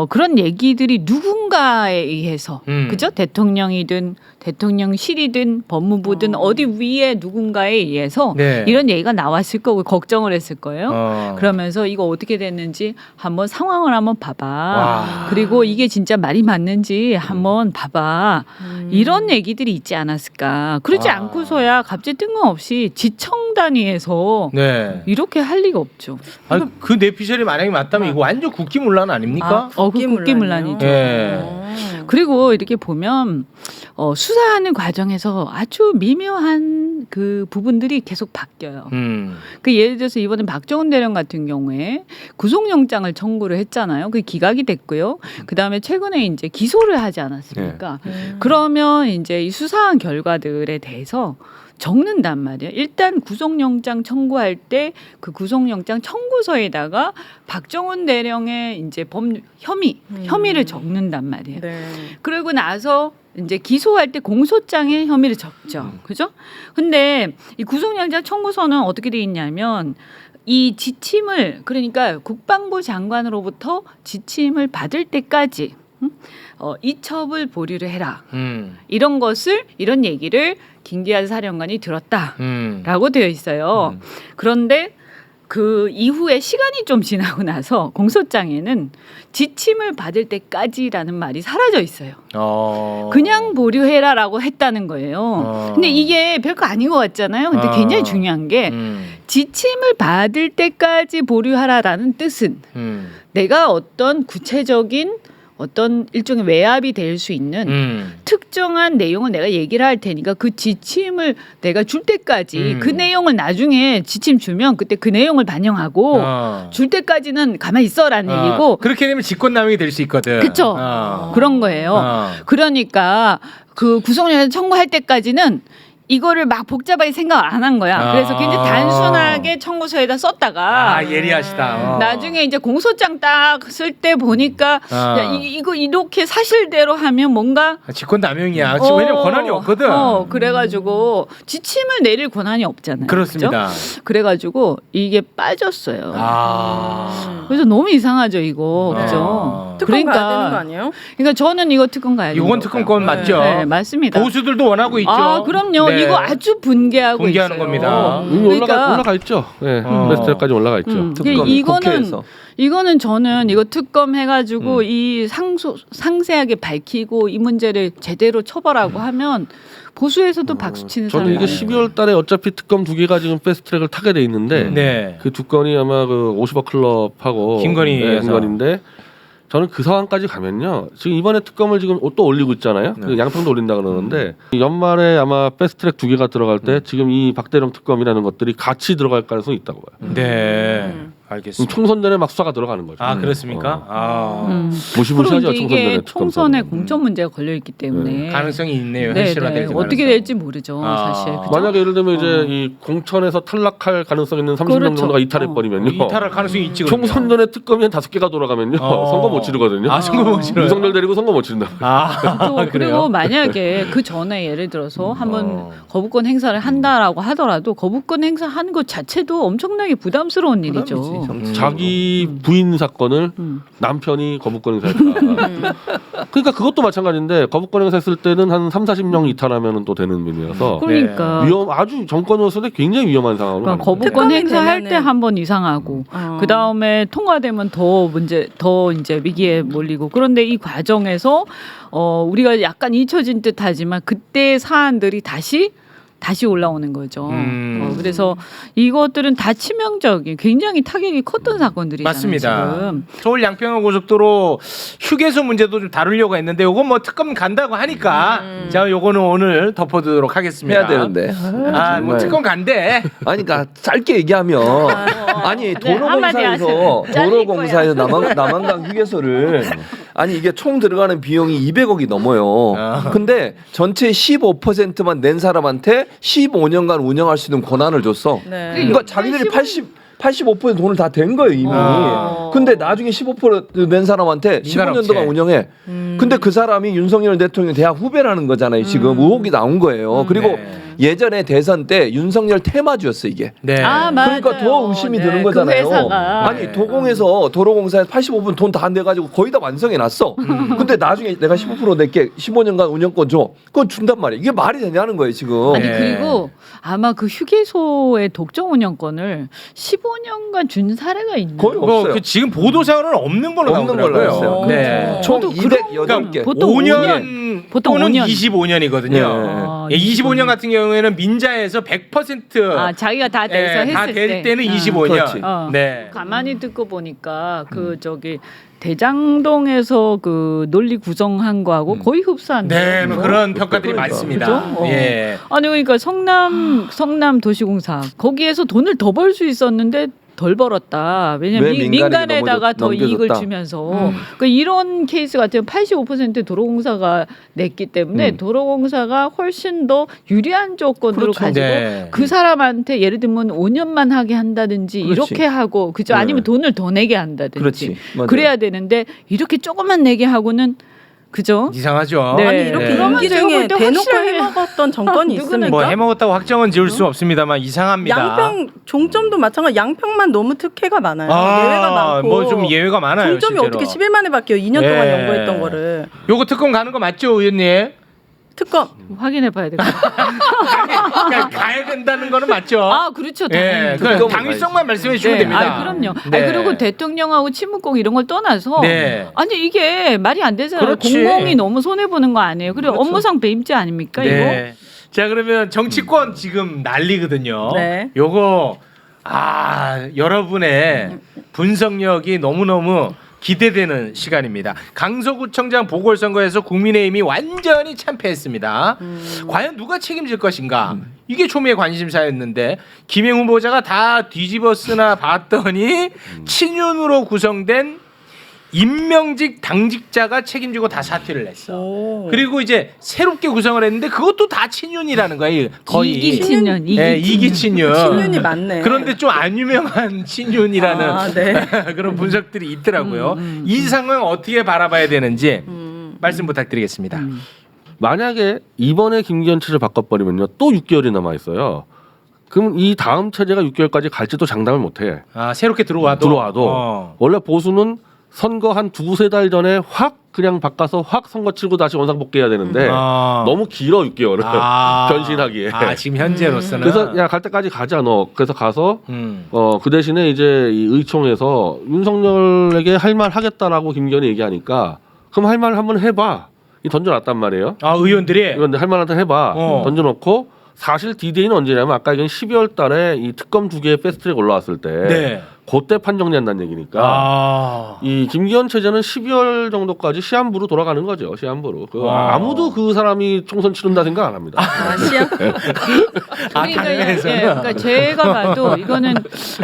그런 얘기들 얘기들이 누군가에 의해서 그죠? 대통령이든 대통령실이든 법무부든 어디 위에 누군가에 의해서 네. 이런 얘기가 나왔을 거고 걱정을 했을 거예요. 그러면서 이거 어떻게 됐는지 한번 상황을 한번 봐봐. 와. 그리고 이게 진짜 말이 맞는지 한번 봐봐. 이런 얘기들이 있지 않았을까. 그러지 와. 않고서야 갑자기 뜬금없이 지청 단위에서 네. 이렇게 할 리가 없죠. 아, 그 내피셜이 만약에 맞다면 이거 완전 국기문란 아닙니까? 그 국기문란이죠. 예. 그리고 이렇게 보면 수사하는 과정에서 아주 미묘한 그 부분들이 계속 바뀌어요. 그 예를 들어서 이번에 박정훈 대령 같은 경우에 구속영장을 청구를 했잖아요. 그게 기각이 됐고요. 그 다음에 최근에 이제 기소를 하지 않았습니까? 그러면 이제 이 수사한 결과들에 대해서 적는단 말이에요. 일단 구속영장 청구할 때 그 구속영장 청구서에다가 박정훈 대령의 이제 혐의를 적는단 말이에요. 네. 그러고 나서 이제 기소할 때 공소장에 혐의를 적죠. 그죠? 근데 이 구속영장 청구서는 어떻게 돼 있냐면 이 지침을 그러니까 국방부 장관으로부터 지침을 받을 때까지 이첩을 보류를 해라. 이런 얘기를 김기한 사령관이 들었다라고 되어 있어요. 그런데 그 이후에 시간이 좀 지나고 나서 공소장에는 지침을 받을 때까지라는 말이 사라져 있어요. 그냥 보류해라라고 했다는 거예요. 근데 이게 별거 아닌 것 같잖아요. 근데 굉장히 중요한 게 지침을 받을 때까지 보류하라라는 뜻은 내가 어떤 구체적인 어떤 일종의 외압이 될 수 있는 특정한 내용을 내가 얘기를 할 테니까 그 지침을 내가 줄 때까지 그 내용을 나중에 지침 주면 그때 그 내용을 반영하고 줄 때까지는 가만히 있어라는 얘기고 그렇게 되면 직권남용이 될 수 있거든. 그렇죠. 그런 거예요. 그러니까 그 구속영장 청구할 때까지는 이거를 막 복잡하게 생각 안 한 거야. 그래서 굉장히 단순하게 청구서에다 썼다가 예리하시다. 나중에 이제 공소장 딱 쓸 때 보니까 야, 이거 이렇게 사실대로 하면 뭔가 직권남용이야. 왜냐면 권한이 없거든. 그래가지고 지침을 내릴 권한이 없잖아요. 그렇습니다. 그죠? 그래가지고 이게 빠졌어요. 그래서 너무 이상하죠 이거. 그죠? 특검 가야 되는 거 아니에요? 그러니까 저는 이거 특검 가야 돼요. 이건 특검권 맞죠? 네, 맞습니다. 보수들도 원하고 있죠. 그럼요. 네. 이거 아주 분개하고 분개하는 있어요. 겁니다. 이미 올라가 있죠. 네, 베스트까지 올라가 있죠. 특검이 국회에서. 이거는 저는 이거 특검 해가지고 이 상세하게 밝히고 이 문제를 제대로 처벌하고 하면 보수에서도 박수 치는 사람. 저는 이게 12월 달에 어차피 특검 2개가 지금 패스트트랙을 타게 돼 있는데 네. 그 두 건이 아마 그 50억 클럽하고 김건희인데 저는 그 상황까지 가면요. 지금 이번에 특검을 지금 또 올리고 있잖아요. 그 양평도 올린다 그러는데 연말에 아마 패스트트랙 2개가 들어갈 때 지금 이 박대령 특검이라는 것들이 같이 들어갈 가능성이 있다고 봐요. 네. 알겠습니다. 총선 전에 막 수사가 들어가는 거죠. 그렇습니까? 무시무시하죠. 그리고 이제 이게 총선 총선에 전에. 공천 문제가 걸려 있기 때문에 가능성이 있네요. 네, 현실화될지 어떻게 될지 모르죠. 사실. 그죠? 만약에 예를 들면 이제 이 공천에서 탈락할 가능성 있는 30명 그렇죠. 정도가 이탈해 버리면요. 이탈할 가능성이 있지. 그럼요. 총선 전에 특검이 한 5개가 돌아가면요. 선거 못 치르거든요. 선거 못 치러요? 윤석열 데리고 선거 못 치른다. 그리고 만약에 그 전에 예를 들어서 한번 거부권 행사를 한다라고 하더라도 거부권 행사하는 것 자체도 엄청나게 부담스러운 일이죠. 자기 부인 사건을 남편이 거부권 행사했다. 그러니까 그것도 마찬가지인데 거부권 행사했을 때는 한 30-40명 이탈하면 또 되는 면이어서 그러니까 아주 정권으로서는 굉장히 위험한 상황으로 그러니까 가는 거예요. 거부권 행사할 되면은- 때 한 번 이상하고 그 다음에 통과되면 더 이제 위기에 몰리고 그런데 이 과정에서 우리가 약간 잊혀진 듯하지만 그때 사안들이 다시 올라오는 거죠. 그래서 이것들은 다 치명적인 굉장히 타격이 컸던 사건들이잖아요. 맞습니다. 지금. 서울 양평 고속도로 휴게소 문제도 좀 다루려고 했는데 요건 뭐 특검 간다고 하니까 제가 요거는 오늘 덮어두도록 하겠습니다. 해야 되는데. 뭐 특검 간대. 아니 그러니까 짧게 얘기하면 아니 한마디 도로공사에서 하세요. 잘릴 도로공사에서 남한강 휴게소를 아니 이게 총 들어가는 비용이 200억이 넘어요. 근데 전체 15%만 낸 사람한테 15년간 운영할 수 있는 권한을 줬어. 네. 그러니까 자기들이 85% 돈을 다 된 거예요 이미. 근데 나중에 15%낸 사람한테 15년 동안 운영해. 근데 그 사람이 윤석열 대통령 대학 후배라는 거잖아요. 지금 의혹이 나온 거예요. 그리고 예전에 대선 때 윤석열 테마주였어 이게. 네. 아, 맞아요. 그러니까 더 의심이 드는 거잖아요. 그 회사가. 아니 도공에서 도로공사에서 85분 돈 다 내가지고 거의 다 완성해 놨어. 근데 나중에 내가 15% 낼게 15년간 운영권 줘. 그건 준단 말이야. 이게 말이 되냐는 거예요 지금. 아니 네. 그리고 아마 그 휴게소의 독점 운영권을 15년간 준 사례가 있는 거의 없어요. 그 지금 보도상으로는 없는 걸로 없는 걸로 나오더라고요. 알았어요. 네. 총 저도 208개. 보통 5년 보통 또는 5년. 25년이거든요. 아, 25년 같은 경우에는 민자에서 100% 아 자기가 다 돼서 했을 다될 때는 아. 25년. 그렇지. 네. 가만히 듣고 보니까 그 저기 대장동에서 그 논리 구성한 거하고 거의 흡사한데. 네, 뭐 그런 평가들이 그러니까. 많습니다. 그죠? 예. 아니 그러니까 성남 도시공사 거기에서 돈을 더 벌 수 있었는데 덜 벌었다. 왜냐면 왜 민간에다가 더 넘겨줬다? 이익을 주면서 그러니까 이런 케이스 같으면 85% 도로공사가 냈기 때문에 도로공사가 훨씬 더 유리한 조건으로 그렇죠. 가지고 네. 그 사람한테 예를 들면 5년만 하게 한다든지 그렇지. 이렇게 하고 그죠? 네. 아니면 돈을 더 내게 한다든지 그렇지. 맞아요. 그래야 되는데 이렇게 조금만 내게 하고는 그죠? 이상하죠. 네. 아니 이렇게 네. 임기 제가 볼 중에 때 대놓고 확실하게 해먹었던 정권이 누구는 있습니까? 뭐 해먹었다고 확정은 지을 수 없습니다만 이상합니다. 양평 종점도 마찬가지. 양평만 너무 특혜가 많아요. 예외가 많고. 뭐 좀 예외가 많아요. 종점이 실제로. 어떻게 10일 만에 바뀌어? 2년 동안 예. 연구했던 거를. 요거 특검 가는 거 맞죠, 의원님? 특검. 확인해 봐야 될것 같아요. 그러니까 가야 된다는 거는 맞죠. 아, 그렇죠. 예, 당연히. 그 특검은 당위성만 말씀해 주시면 네, 됩니다. 아, 그럼요. 네. 아니, 그리고 대통령하고 친문공 이런 걸 떠나서 네. 아니 이게 말이 안 되잖아요. 그렇지. 공공이 너무 손해 보는 거 아니에요. 그리고 그렇죠. 업무상 배임죄 아닙니까 네. 자, 그러면 정치권 지금 난리거든요. 네. 요거 여러분의 분석력이 너무너무 기대되는 시간입니다. 강서구청장 보궐선거에서 국민의힘이 완전히 참패했습니다. 과연 누가 책임질 것인가? 이게 초미의 관심사였는데 김행 후보자가 다 뒤집어쓰나 봤더니 친윤으로 구성된 임명직 당직자가 책임지고 다 사퇴를 했어. 오. 그리고 이제 새롭게 구성을 했는데 그것도 다 친윤이라는 거예요. 거의 이기 친년, 이기 친윤. 친윤이 많네. 그런데 좀 안 유명한 친윤이라는 아, 네. 그런 분석들이 있더라고요. 이 상황 어떻게 바라봐야 되는지 말씀 부탁드리겠습니다. 만약에 이번에 김기현 체제를 바꿔버리면요 또 6개월이 남아 있어요. 그럼 이 다음 체제가 6개월까지 갈지도 장담을 못해. 아, 새롭게 들어와도 원래 보수는 선거 한 두세 달 전에 확 그냥 바꿔서 확 선거 치르고 다시 원상복귀해야 되는데 너무 길어 6개월은 변신하기에. 지금 현재로서는 그래서 야 갈 때까지 가자 너. 그래서 가서 그 대신에 이제 이 의총에서 윤석열에게 할 말 하겠다라고 김기현이 얘기하니까 그럼 할 말 한번 해봐. 이 던져놨단 말이에요. 의원들이 이건 할 말한테 해봐. 던져놓고 사실 D-Day는 언제냐면 아까 얘기한 12월 달에 이 특검 2개의 패스트트랙 올라왔을 때 네. 그때 판정된다는 얘기니까 이 김기현 체제는 12월 정도까지 시한부로 돌아가는 거죠. 시한부로. 아무도 그 사람이 총선 치른다 생각 안 합니다. 아시아. 그러니까 제가 봐도 이거는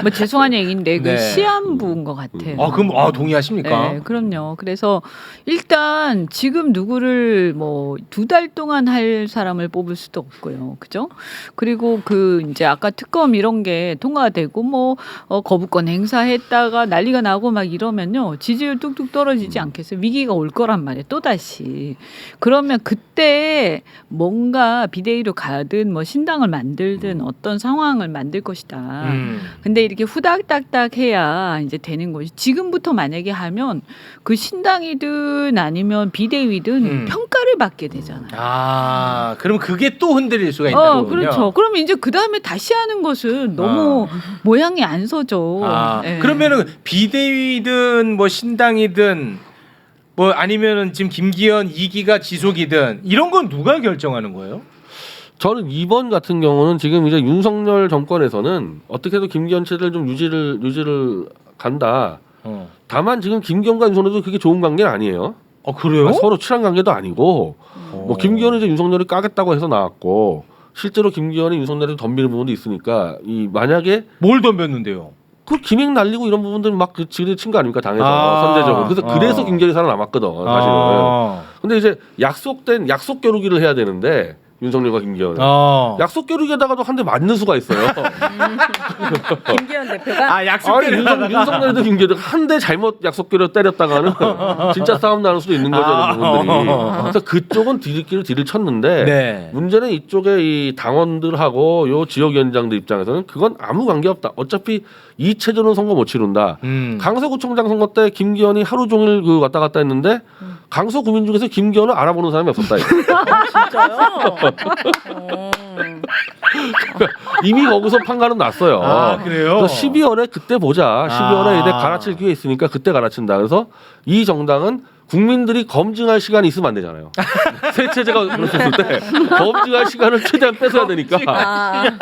뭐 죄송한 얘기인데 그 네. 시한부인 것 같아요. 그럼 동의하십니까? 네, 그럼요. 그래서 일단 지금 누구를 뭐 2달 동안 할 사람을 뽑을 수도 없고요. 그죠? 그리고 그 이제 아까 특검 이런 게 통과되고 뭐 거부권 행사했다가 난리가 나고 막 이러면요. 지지율 뚝뚝 떨어지지 않겠어요? 위기가 올 거란 말이에요. 또다시. 그러면 그때 뭔가 비대위로 가든 뭐 신당을 만들든 어떤 상황을 만들 것이다. 근데 이렇게 후닥닥닥 해야 이제 되는 거지. 지금부터 만약에 하면 그 신당이든 아니면 비대위든 평가를 받게 되잖아요. 그럼 그게 또 흔들릴 수가 있는 거군요. 그렇죠. 그러면 이제 그 다음에 다시 하는 것은 너무 모양이 안 서죠. 네. 그러면은 비대위든 뭐 신당이든 뭐 아니면은 지금 김기현 2기가 지속이든 이런 건 누가 결정하는 거예요? 저는 이번 같은 경우는 지금 이제 윤석열 정권에서는 어떻게 해도 김기현 체제를 좀 유지를 간다. 다만 지금 김기현과 윤석열도 그게 좋은 관계는 아니에요. 그래요? 서로 친한 관계도 아니고 뭐 김기현은 이제 윤석열이 까겠다고 해서 나왔고 실제로 김기현이 윤석열한테 덤비는 부분도 있으니까 이 만약에 뭘 덤볐는데요? 그 김행 날리고 이런 부분들 막 지들 친거 아닙니까 당에서 선제적으로. 그래서 김기현이 살아남았거든 사실은. 근데 이제 약속 겨루기를 해야 되는데 윤석열과 김기현. 약속 겨루기에다가도 한 대 맞는 수가 있어요. 김기현 대표가 아 약속 아니 때리다가 윤석열도 김기현도 한 대 잘못 약속 겨루 때렸다가는 진짜 싸움 나는 수도 있는 거죠. 부분들이. 그래서 그쪽은 뒤를 쳤는데 네. 문제는 이쪽에 이 당원들하고 요 지역위원장들 입장에서는 그건 아무 관계 없다. 어차피 이 체제는 선거 못 치른다. 강서구청장 선거 때 김기현이 하루 종일 그 왔다 갔다 했는데 강서 구민 중에서 김기현을 알아보는 사람이 없었다. 진짜요? 이미 거기서 판가름 났어요. 아, 그래요? 그래서 12월에 그때 보자. 12월에 이제 갈아칠 기회 있으니까 그때 갈아친다. 그래서 이 정당은 국민들이 검증할 시간이 있으면 안 되잖아요. 새 체제가 그랬을 때 검증할 시간을 최대한 뺏어야 되니까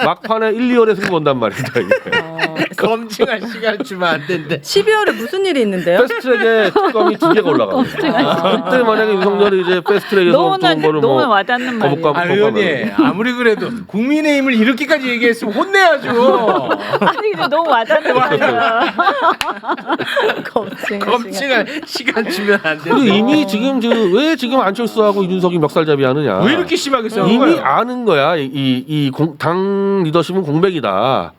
막판에 1, 2월에 승부 본단 말입니다. 이게. 검증할 시간 주면 안 된대. 12월에 무슨 일이 있는데요? 패스트트랙에 특검이 2개가 올라가요. 그때 만약에 윤석열이 이제 패스트트랙에서 너무 와닿는 말이에요. 아 의원님 아무리 그래도 국민의힘을 이렇게까지 얘기했으면 혼내야죠. 아니 근데 너무 와닿는 말이야. 검증할 시간 주면 안 그리고 된대. 이미 지금 왜 지금 안철수하고 이준석이 멱살잡이 하느냐? 왜 이렇게 심하게 싸우는 이미 거야? 아는 거야. 당 리더십은 공백이다.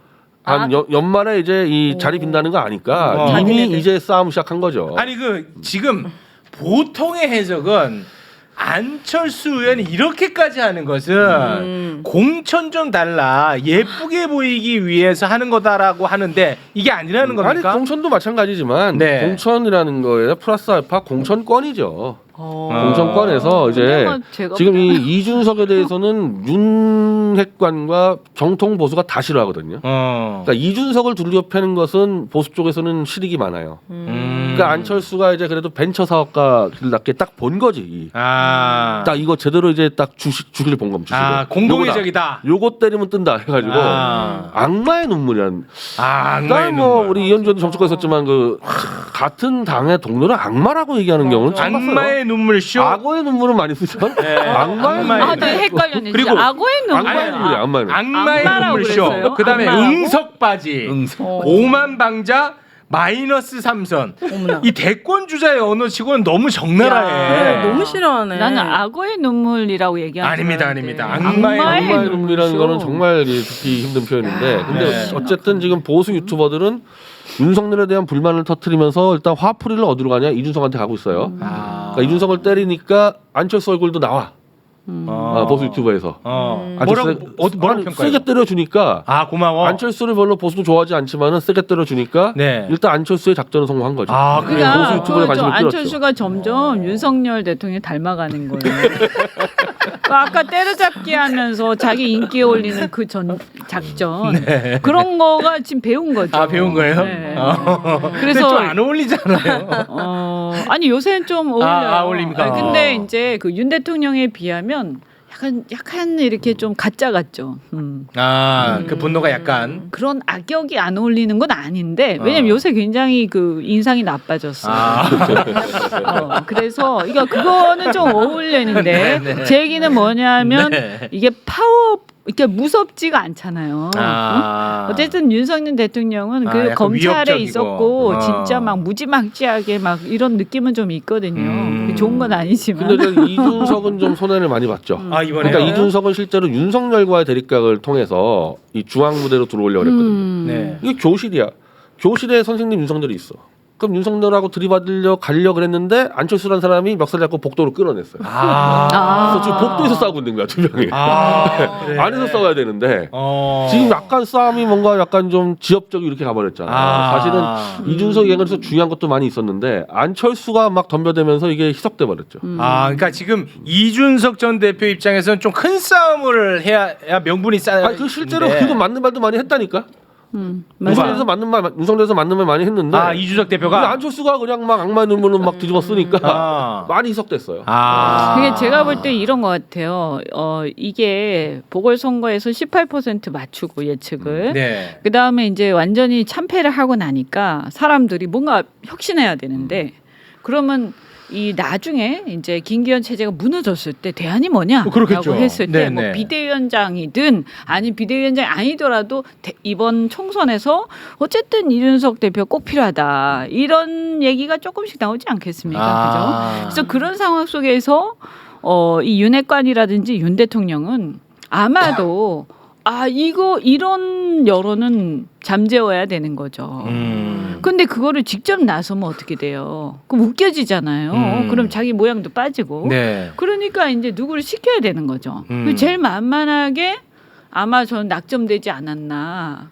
연말에 이제 이 자리 빈다는 거 아니까 이미 자기네들. 이제 싸움 시작한 거죠. 아니 그 지금 보통의 해석은 안철수 의원이 이렇게까지 하는 것은 공천 좀 달라 예쁘게 보이기 위해서 하는 거다라고 하는데 이게 아니라는 아니 겁니까? 공천도 마찬가지지만 네. 공천이라는 거에 플러스 알파 공천권이죠. 공천권에서 이제 근데 뭐 제가 지금 이 이준석에 대해서는 윤핵관과 정통 보수가 다 싫어하거든요. 그러니까 이준석을 둘러 패는 것은 보수 쪽에서는 실익이 많아요. 그러니까 안철수가 이제 그래도 벤처 사업가 길답게 딱 본 거지. 딱 이거 제대로 이제 딱 주기를 본 겁니다. 아 공동의 적이다. 요거 때리면 뜬다 해가지고 악마의 눈물이란. 악마의 그러니까 뭐 눈물. 우리 이현주도 정치권 있었지만 그 같은 당의 동료를 악마라고 얘기하는 경우는 처음 봤어요. 악마의 눈물쇼. 악어의 눈물은 많이 쓰죠. 악마의 악마의 아, 네 헷갈렸네. 그리고 진짜 악어의 눈물. 악마의 눈물이야. 악마의 눈물. 악마의 악마라고 눈물쇼. 그랬어요? 그다음에 악마라고? 응석바지. 오만 방자 마이너스 3선. 어머나. 이 대권 주자의 언어치고는 너무 야, 적나라해. 너무 싫어하네. 나는 악어의 눈물이라고 얘기하는 아닙니다, 줄 알았는데. 아닙니다. 악마의 눈물이라는 눈물쇼. 거는 정말 듣기 힘든 표현인데 근데 네. 어쨌든 지금 보수 유튜버들은 윤석열에 대한 불만을 터뜨리면서 일단 화풀이를 어디로 가냐 이준석한테 가고 있어요. 그러니까 이준석을 때리니까 안철수 얼굴도 나와. 보수 유튜버에서. 뭐라고 평가해요? 세게 때려주니까 아 고마워. 안철수를 별로 보수도 좋아하지 않지만은 세게 때려주니까 네. 일단 안철수의 작전은 성공한 거죠. 아 그래요. 그러니까 보수 유튜브에 관심을 끌었죠. 안철수가 점점 윤석열 대통령이 닮아가는 거예요. 아까 때려잡기 하면서 자기 인기 올리는 그 전 작전 그런 거가 지금 배운 거죠. 아 배운 거예요? 네. 근데 그래서 좀 안 어울리잖아요. 아니 요새는 좀 어울려요. 어울립니까? 아니, 근데 이제 그 윤 대통령에 비하면 약간 이렇게 좀 가짜 같죠. 그 분노가 약간. 그런 악역이 안 어울리는 건 아닌데 왜냐면 요새 굉장히 그 인상이 나빠졌어요. 그래서 그거는 좀 어울리는데 네, 네. 제 얘기는 뭐냐면 네. 이게 이렇게 무섭지가 않잖아요. 응? 어쨌든 윤석열 대통령은 그 약간 검찰에 위협적이고. 있었고 진짜 막 무지막지하게 막 이런 느낌은 좀 있거든요. 좋은 건 아니지만. 근데 저 이준석은 좀 손해를 많이 봤죠. 이번에. 그러니까 이준석은 실제로 윤석열과의 대립각을 통해서 이 중앙 무대로 들어오려고 그랬거든요. 네. 이게 교실이야. 교실에 선생님 윤석열이 있어. 그럼 윤석열하고 들이받으려 가려고 그랬는데 안철수라는 사람이 멱살 잡고 복도로 끌어냈어요. 그래서 지금 복도에서 싸우고 있는 거야 두 명이. 그래. 안에서 싸워야 되는데 지금 약간 싸움이 뭔가 약간 좀 지엽적이 이렇게 가버렸잖아. 사실은 이준석 얘기에서 중요한 것도 많이 있었는데 안철수가 막 덤벼대면서 이게 희석돼 버렸죠. 그러니까 지금 이준석 전 대표 입장에서는 좀 큰 싸움을 해야 명분이 쌓여. 아니 그 실제로 그래도 맞는 말도 많이 했다니까. 맞아요. 윤석열에서 맞는 말 많이 했는데. 이준석 근데 대표가. 안철수가 그냥 막 악마의 눈물로 막 뒤집어 쓰니까 많이 희석됐어요. 그게 제가 볼 때 이런 것 같아요. 이게 보궐선거에서 18% 맞추고 예측을. 네. 그 다음에 이제 완전히 참패를 하고 나니까 사람들이 뭔가 혁신해야 되는데 그러면 이 나중에 이제 김기현 체제가 무너졌을 때 대안이 뭐냐라고 그렇겠죠. 했을 때 뭐 네네. 비대위원장이든 아니 비대위원장이 아니더라도 이번 총선에서 어쨌든 이준석 대표 꼭 필요하다 이런 얘기가 조금씩 나오지 않겠습니까? 그죠? 그래서 그런 상황 속에서 이 윤핵관이라든지 윤 대통령은 아마도 이런 여론은 잠재워야 되는 거죠. 근데 그거를 직접 나서면 어떻게 돼요? 그럼 웃겨지잖아요. 그럼 자기 모양도 빠지고. 네. 그러니까 이제 누구를 시켜야 되는 거죠. 제일 만만하게 아마 저는 낙점되지 않았나.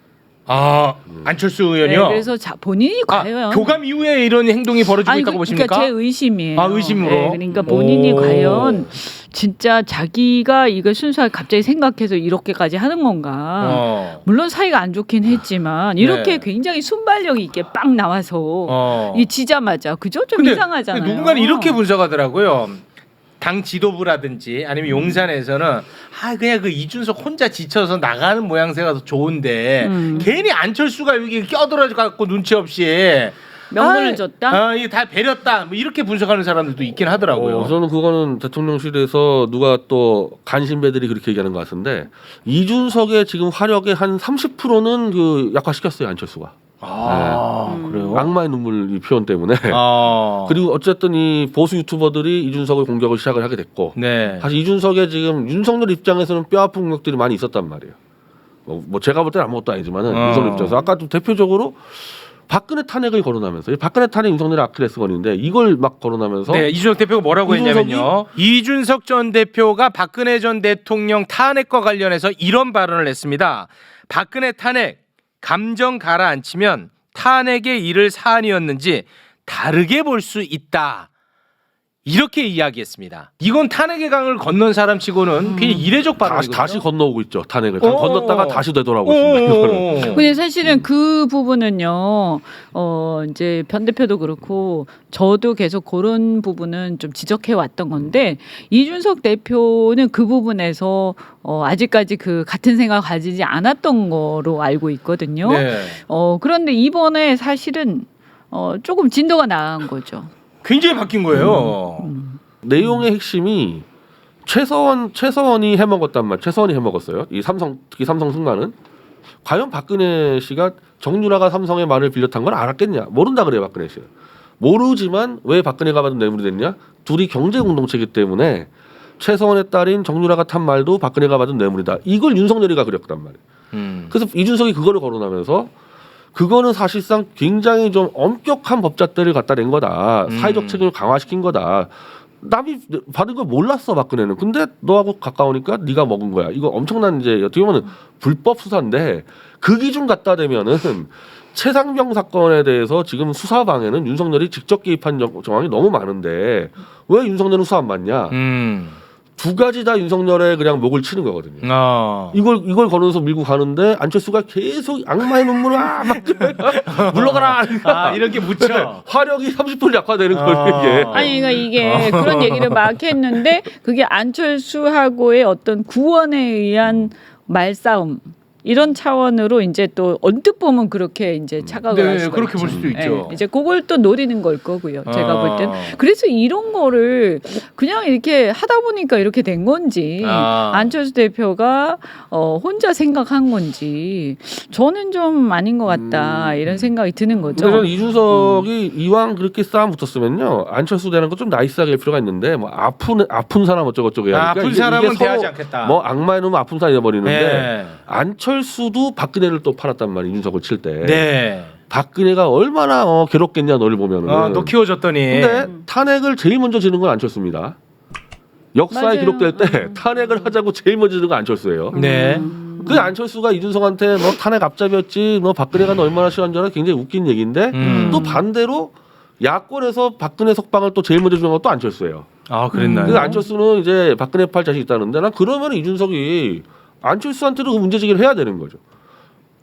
안철수 의원이요. 네, 그래서 본인이 과연 교감 이후에 이런 행동이 벌어지고 있다고 보십니까? 그러니까 제 의심이에요. 의심으로. 네, 그러니까 본인이 과연 진짜 자기가 이걸 순수하게 갑자기 생각해서 이렇게까지 하는 건가? 물론 사이가 안 좋긴 했지만 이렇게 굉장히 순발력이 있게 빵 나와서 이 지자마자 그죠? 좀 근데 이상하잖아요. 누군가는 이렇게 분석하더라고요. 당 지도부라든지 아니면 용산에서는 그냥 그 이준석 혼자 지쳐서 나가는 모양새가 더 좋은데 괜히 안철수가 여기 껴들어 갖고 눈치 없이 명분을 줬다. 이게 다 배렸다. 뭐 이렇게 분석하는 사람들도 있긴 하더라고요. 저는 그거는 대통령실에서 누가 또 간신배들이 그렇게 얘기하는 것 같은데 이준석의 지금 화력의 한 30%는 그 약화시켰어요 안철수가. 그래요? 악마의 눈물 표현 때문에. 그리고 어쨌든 이 보수 유튜버들이 이준석의 공격을 시작을 하게 됐고 네. 사실 이준석의 지금 윤석열 입장에서는 뼈아픈 공격들이 많이 있었단 말이에요. 뭐 제가 볼 때는 아무것도 아니지만은 윤석열 입장에서 아까 또 대표적으로 박근혜 탄핵을 거론하면서 이 박근혜 탄핵 윤석열의 아킬레스건인데 이걸 막 거론하면서 네, 이준석 대표가 뭐라고 했냐면요. 이준석 전 대표가 박근혜 전 대통령 탄핵과 관련해서 이런 발언을 했습니다. 박근혜 탄핵 감정 가라앉히면 탄핵의 일을 사안이었는지 다르게 볼 수 있다. 이렇게 이야기했습니다. 이건 탄핵의 강을 건넌 사람치고는 굉장히 이례적 발언이거든요. 다시 건너오고 있죠 탄핵을. 건넜다가 다시 되돌아오고 있습니다. 근데 사실은 그 부분은요, 이제 변 대표도 그렇고 저도 계속 그런 부분은 좀 지적해 왔던 건데 이준석 대표는 그 부분에서 아직까지 그 같은 생각 가지지 않았던 거로 알고 있거든요. 네. 그런데 이번에 사실은 조금 진도가 나간 거죠. 굉장히 바뀐 거예요. 내용의 핵심이 최서원이 해먹었단 말. 최서원이 해먹었어요. 이 특히 삼성 승마는 과연 박근혜 씨가 정유라가 삼성의 말을 빌렸던 걸 알았겠냐? 모른다 그래요 박근혜 씨는. 모르지만 왜 박근혜가 받은 뇌물이 됐냐? 둘이 경제 공동체이기 때문에 최서원의 딸인 정유라가 탄 말도 박근혜가 받은 뇌물이다. 이걸 윤석열이가 그렸단 말이에요. 그래서 이준석이 그거를 거론하면서 그거는 사실상 굉장히 좀 엄격한 법잣대를 갖다 낸 거다. 사회적 책임을 강화시킨 거다. 남이 받은 걸 몰랐어 박근혜는. 근데 너하고 가까우니까 네가 먹은 거야. 이거 엄청난 이제 어떻게 보면 불법 수사인데 그 기준 갖다 대면은 최상병 사건에 대해서 지금 수사방에는 윤석열이 직접 개입한 정황이 너무 많은데 왜 윤석열은 수사 안 받냐? 두 가지 다 윤석열의 그냥 목을 치는 거거든요. 이걸 걸어서 밀고 가는데 안철수가 계속 악마의 눈물을 막 물러가라. 이렇게 묻혀. 화력이 30% 약화되는 거예요 이게. 아니 그러니까 이게 그런 얘기를 막 했는데 그게 안철수하고의 어떤 구원에 의한 말싸움 이런 차원으로 이제 또 언뜻 보면 그렇게 이제 착각을 할 수가 그렇게 있죠. 볼 수도 있죠. 이제 그걸 또 노리는 걸 거고요. 제가 볼 때는 그래서 이런 거를 그냥 이렇게 하다 보니까 이렇게 된 건지 안철수 대표가 혼자 생각한 건지 저는 좀 아닌 것 같다 이런 생각이 드는 거죠. 그래서 이준석이 이왕 그렇게 싸움 붙었으면요 안철수 되는 거 좀 나이스하게 할 필요가 있는데 뭐 아픈 사람 어쩌고저쩌고 해야 되니까 아픈 사람은 대하지 않겠다. 뭐 악마의 놈 아픈 사람 잃어버리는데 네. 안철수도 박근혜를 또 팔았단 말이에요. 이준석을 칠 때. 네. 박근혜가 얼마나 괴롭겠냐 너를 보면은. 너 키워줬더니. 근데 탄핵을 제일 먼저 지는 건 안철수입니다. 역사에 맞아요. 기록될 때 탄핵을 하자고 제일 먼저 지는 건 안철수예요. 네. 그 안철수가 이준석한테 너 탄핵 앞잡이였지, 너 박근혜가 너 얼마나 싫어하는 줄 알아? 굉장히 웃긴 얘기인데 또 반대로 야권에서 박근혜 석방을 또 제일 먼저 주는 건 또 안철수예요. 그랬나요? 그래서 안철수는 이제 박근혜 팔 자신 있다는데 난 그러면 이준석이 안철수한테도 그 문제 제기를 해야 되는 거죠.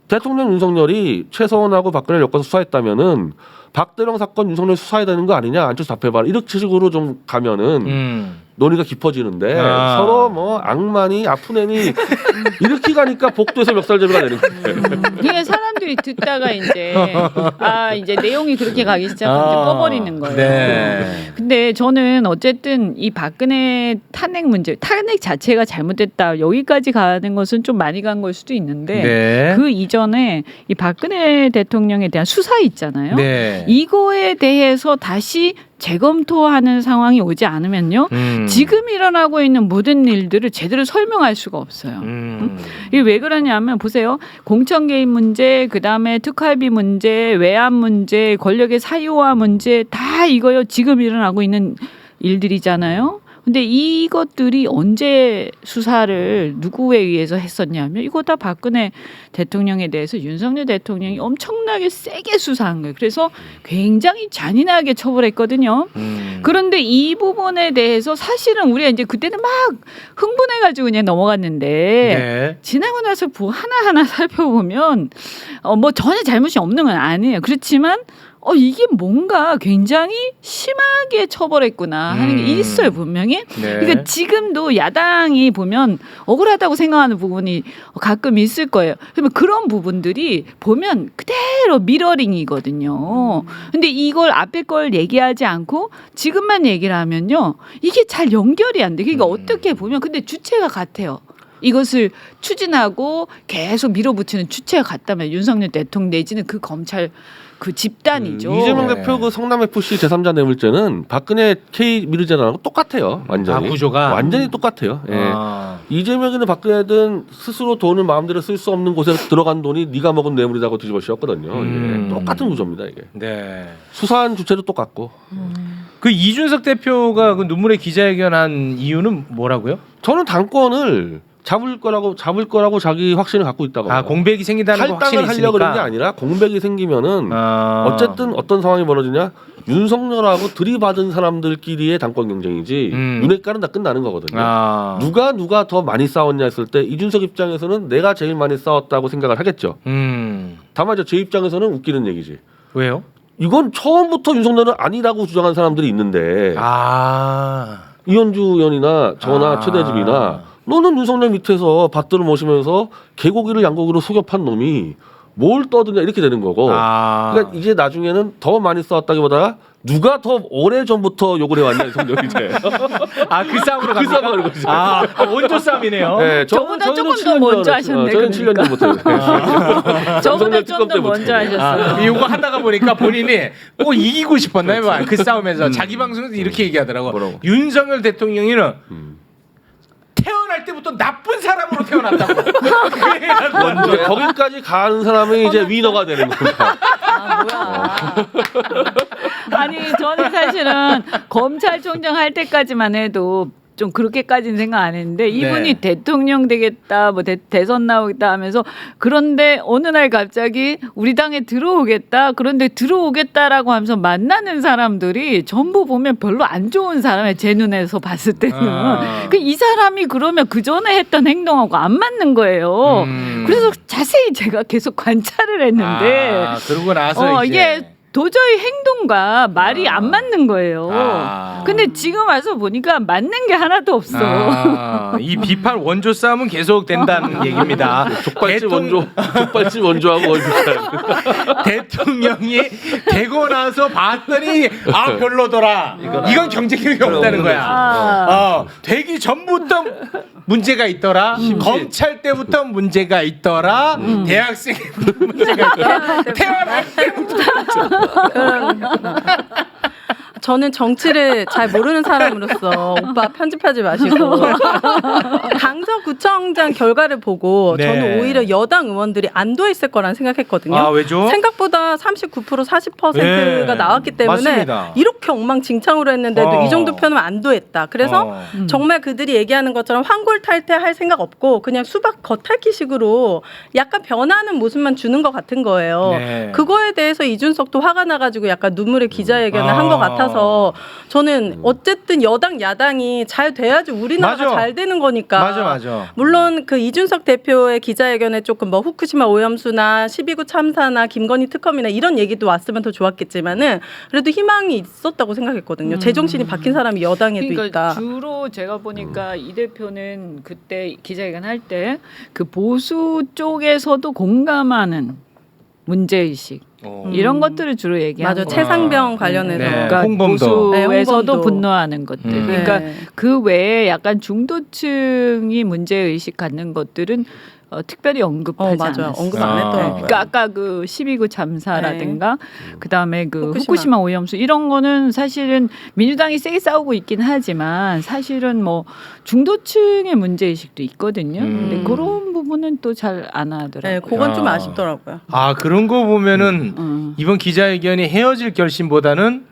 대통령 윤석열이 최서원하고 박근혜를 엮어서 수사했다면은 박대령 사건 윤석열 수사해야 되는 거 아니냐? 안철수 답해봐라. 이렇게 식으로 좀 가면은 논의가 깊어지는데 서로 뭐 악마니 아픈 애니 이렇게 가니까 복도에서 멱살잡이가 되는 거예요. 이게 사람들이 듣다가 이제 내용이 그렇게 가기 시작하면 꺼버리는 거예요. 네. 근데 저는 어쨌든 이 박근혜 탄핵 문제, 탄핵 자체가 잘못됐다 여기까지 가는 것은 좀 많이 간 걸 수도 있는데 네. 그 이전에 이 박근혜 대통령에 대한 수사 있잖아요. 네. 네. 이거에 대해서 다시 재검토하는 상황이 오지 않으면요. 지금 일어나고 있는 모든 일들을 제대로 설명할 수가 없어요. 이게 왜 그러냐면 보세요. 공천 개입 문제, 그다음에 특활비 문제, 외압 문제, 권력의 사유화 문제 다 이거요. 지금 일어나고 있는 일들이잖아요. 근데 이것들이 언제 수사를 누구에 의해서 했었냐면 이거 다 박근혜 대통령에 대해서 윤석열 대통령이 엄청나게 세게 수사한 거예요. 그래서 굉장히 잔인하게 처벌했거든요. 그런데 이 부분에 대해서 사실은 우리가 이제 그때는 막 흥분해가지고 그냥 넘어갔는데 네. 지나고 나서 하나하나 살펴보면 뭐 전혀 잘못이 없는 건 아니에요. 그렇지만 이게 뭔가 굉장히 심하게 처벌했구나 하는 게 있어요 분명히. 네. 그러니까 지금도 야당이 보면 억울하다고 생각하는 부분이 가끔 있을 거예요. 그러면 그런 부분들이 보면 그대로 미러링이거든요. 근데 이걸 앞에 걸 얘기하지 않고 지금만 얘기를 하면요. 이게 잘 연결이 안 돼. 그러니까 어떻게 보면 근데 주체가 같아요. 이것을 추진하고 계속 밀어붙이는 주체가 같다면 윤석열 대통령 내지는 그 검찰 그 집단이죠. 이재명 네. 대표 그 성남 FC 제3자 뇌물죄는 박근혜 K 미르재단하고 똑같아요. 완전히. 구조가? 완전히 똑같아요. 예. 아. 이재명이든 박근혜든 스스로 돈을 마음대로 쓸 수 없는 곳에 들어간 돈이 네가 먹은 뇌물이라고 뒤집어 씌웠거든요. 이게 똑같은 구조입니다. 이게. 네. 수사한 주체도 똑같고. 그 이준석 대표가 그 눈물의 기자회견한 이유는 뭐라고요? 저는 당권을 잡을 거라고 자기 확신을 갖고 있다고 봐요. 공백이 생긴다는 거 확신이 탈당을 있으니까. 하려고 그런 게 아니라 공백이 생기면은 어쨌든 어떤 상황이 벌어지냐 윤석열하고 들이받은 사람들끼리의 당권 경쟁이지 윤핵관은 다 끝나는 거거든요. 누가 더 많이 싸웠냐 했을 때 이준석 입장에서는 내가 제일 많이 싸웠다고 생각을 하겠죠. 다만 제 입장에서는 웃기는 얘기지. 왜요? 이건 처음부터 윤석열은 아니라고 주장한 사람들이 있는데 이현주 의원이나 저나 최대집이나 너는 윤석열 밑에서 밭들을 모시면서 개고기를 양고기로 속여 판 놈이 뭘 떠드냐 이렇게 되는 거고. 그러니까 이제 나중에는 더 많이 싸웠다기보다 누가 더 오래 전부터 욕을 해왔냐 윤석열이 돼. 그 싸움으로 그 싸움으로 가는 거지. 원조 싸움이네요. 네, 저보다 조금 더 먼저 하셨네. 저는 7년 전부터. 저보다 좀 더 먼저 하셨어요. 이거 하다가 보니까 본인이 꼭 이기고 싶었나요? 그 싸움에서 자기 방송에서 이렇게 얘기하더라고. 뭐라고? 윤석열 대통령이는 태어날 때부터 나쁜 사람으로 태어났다고. 근데 거기까지 가는 사람이 이제 위너가 되는 겁니다. 뭐야. 아니 저는 사실은 검찰총장 할 때까지만 해도 좀 그렇게까지는 생각 안 했는데 이분이 대통령 되겠다 뭐 대선 나오겠다 하면서 그런데 어느 날 갑자기 우리 당에 들어오겠다 그런데 들어오겠다라고 하면서 만나는 사람들이 전부 보면 별로 안 좋은 사람이에요. 제 눈에서 봤을 때는 이 사람이 그러면 그 전에 했던 행동하고 안 맞는 거예요. 그래서 자세히 제가 계속 관찰을 했는데 그러고 나서 이게 도저히 행동과 말이 안 맞는 거예요. 근데 지금 와서 보니까 맞는 게 하나도 없어. 이 비판 원조 싸움은 계속 된다는 얘기입니다. 족발집 원조하고 대통령이 되고 나서 봤더니 별로더라. 이건 경쟁력이 없다는 거야. 되기 전부터 문제가 있더라. 검찰 때부터 문제가 있더라. 대학생 문제가 있더라. 태어날 때부터. 저는 정치를 잘 모르는 사람으로서 오빠 편집하지 마시고 강서구청장 결과를 보고 저는 오히려 여당 의원들이 안도했을 거란 생각했거든요. 왜죠? 생각보다 39% 40%가 나왔기 때문에 맞습니다. 이렇게 엉망진창으로 했는데도 이 정도 표는 안도했다. 그래서 정말 그들이 얘기하는 것처럼 환골탈퇴할 생각 없고 그냥 수박 겉핥기식으로 약간 변하는 모습만 주는 것 같은 거예요. 그거에 대해서 이준석도 화가 나가지고 약간 눈물의 기자회견을 한 것 같아서 저는 어쨌든 여당 야당이 잘 돼야지 우리나라가 잘 되는 거니까. 맞아. 물론 그 이준석 대표의 기자회견에 조금 뭐 후쿠시마 오염수나 12구 참사나 김건희 특검이나 이런 얘기도 왔으면 더 좋았겠지만은 그래도 희망이 있었다고 생각했거든요. 제정신이 박힌 사람이 여당에도 그러니까 있다. 주로 제가 보니까 이 대표는 그때 기자회견 할 때 그 보수 쪽에서도 공감하는 문제의식 이런 것들을 주로 얘기하는 맞아. 거예요. 최상병 관련해서. 그러니까 홍범도. 보수에서도 홍범도. 분노하는 것들. 그러니까 그 외에 약간 중도층이 문제의식 갖는 것들은 특별히 언급하지 맞아요. 않았어요. 언급 안 했더라고요. 그러니까 아까 그 12구 참사라든가 그다음에 그 후쿠시마. 후쿠시마 오염수 이런 거는 사실은 민주당이 세게 싸우고 있긴 하지만 사실은 뭐 중도층의 문제 의식도 있거든요. 근데 그런 부분은 또 잘 안 하더라고요. 네, 그건 좀 아쉽더라고요. 아 그런 거 보면은 이번 기자회견이 헤어질 결심보다는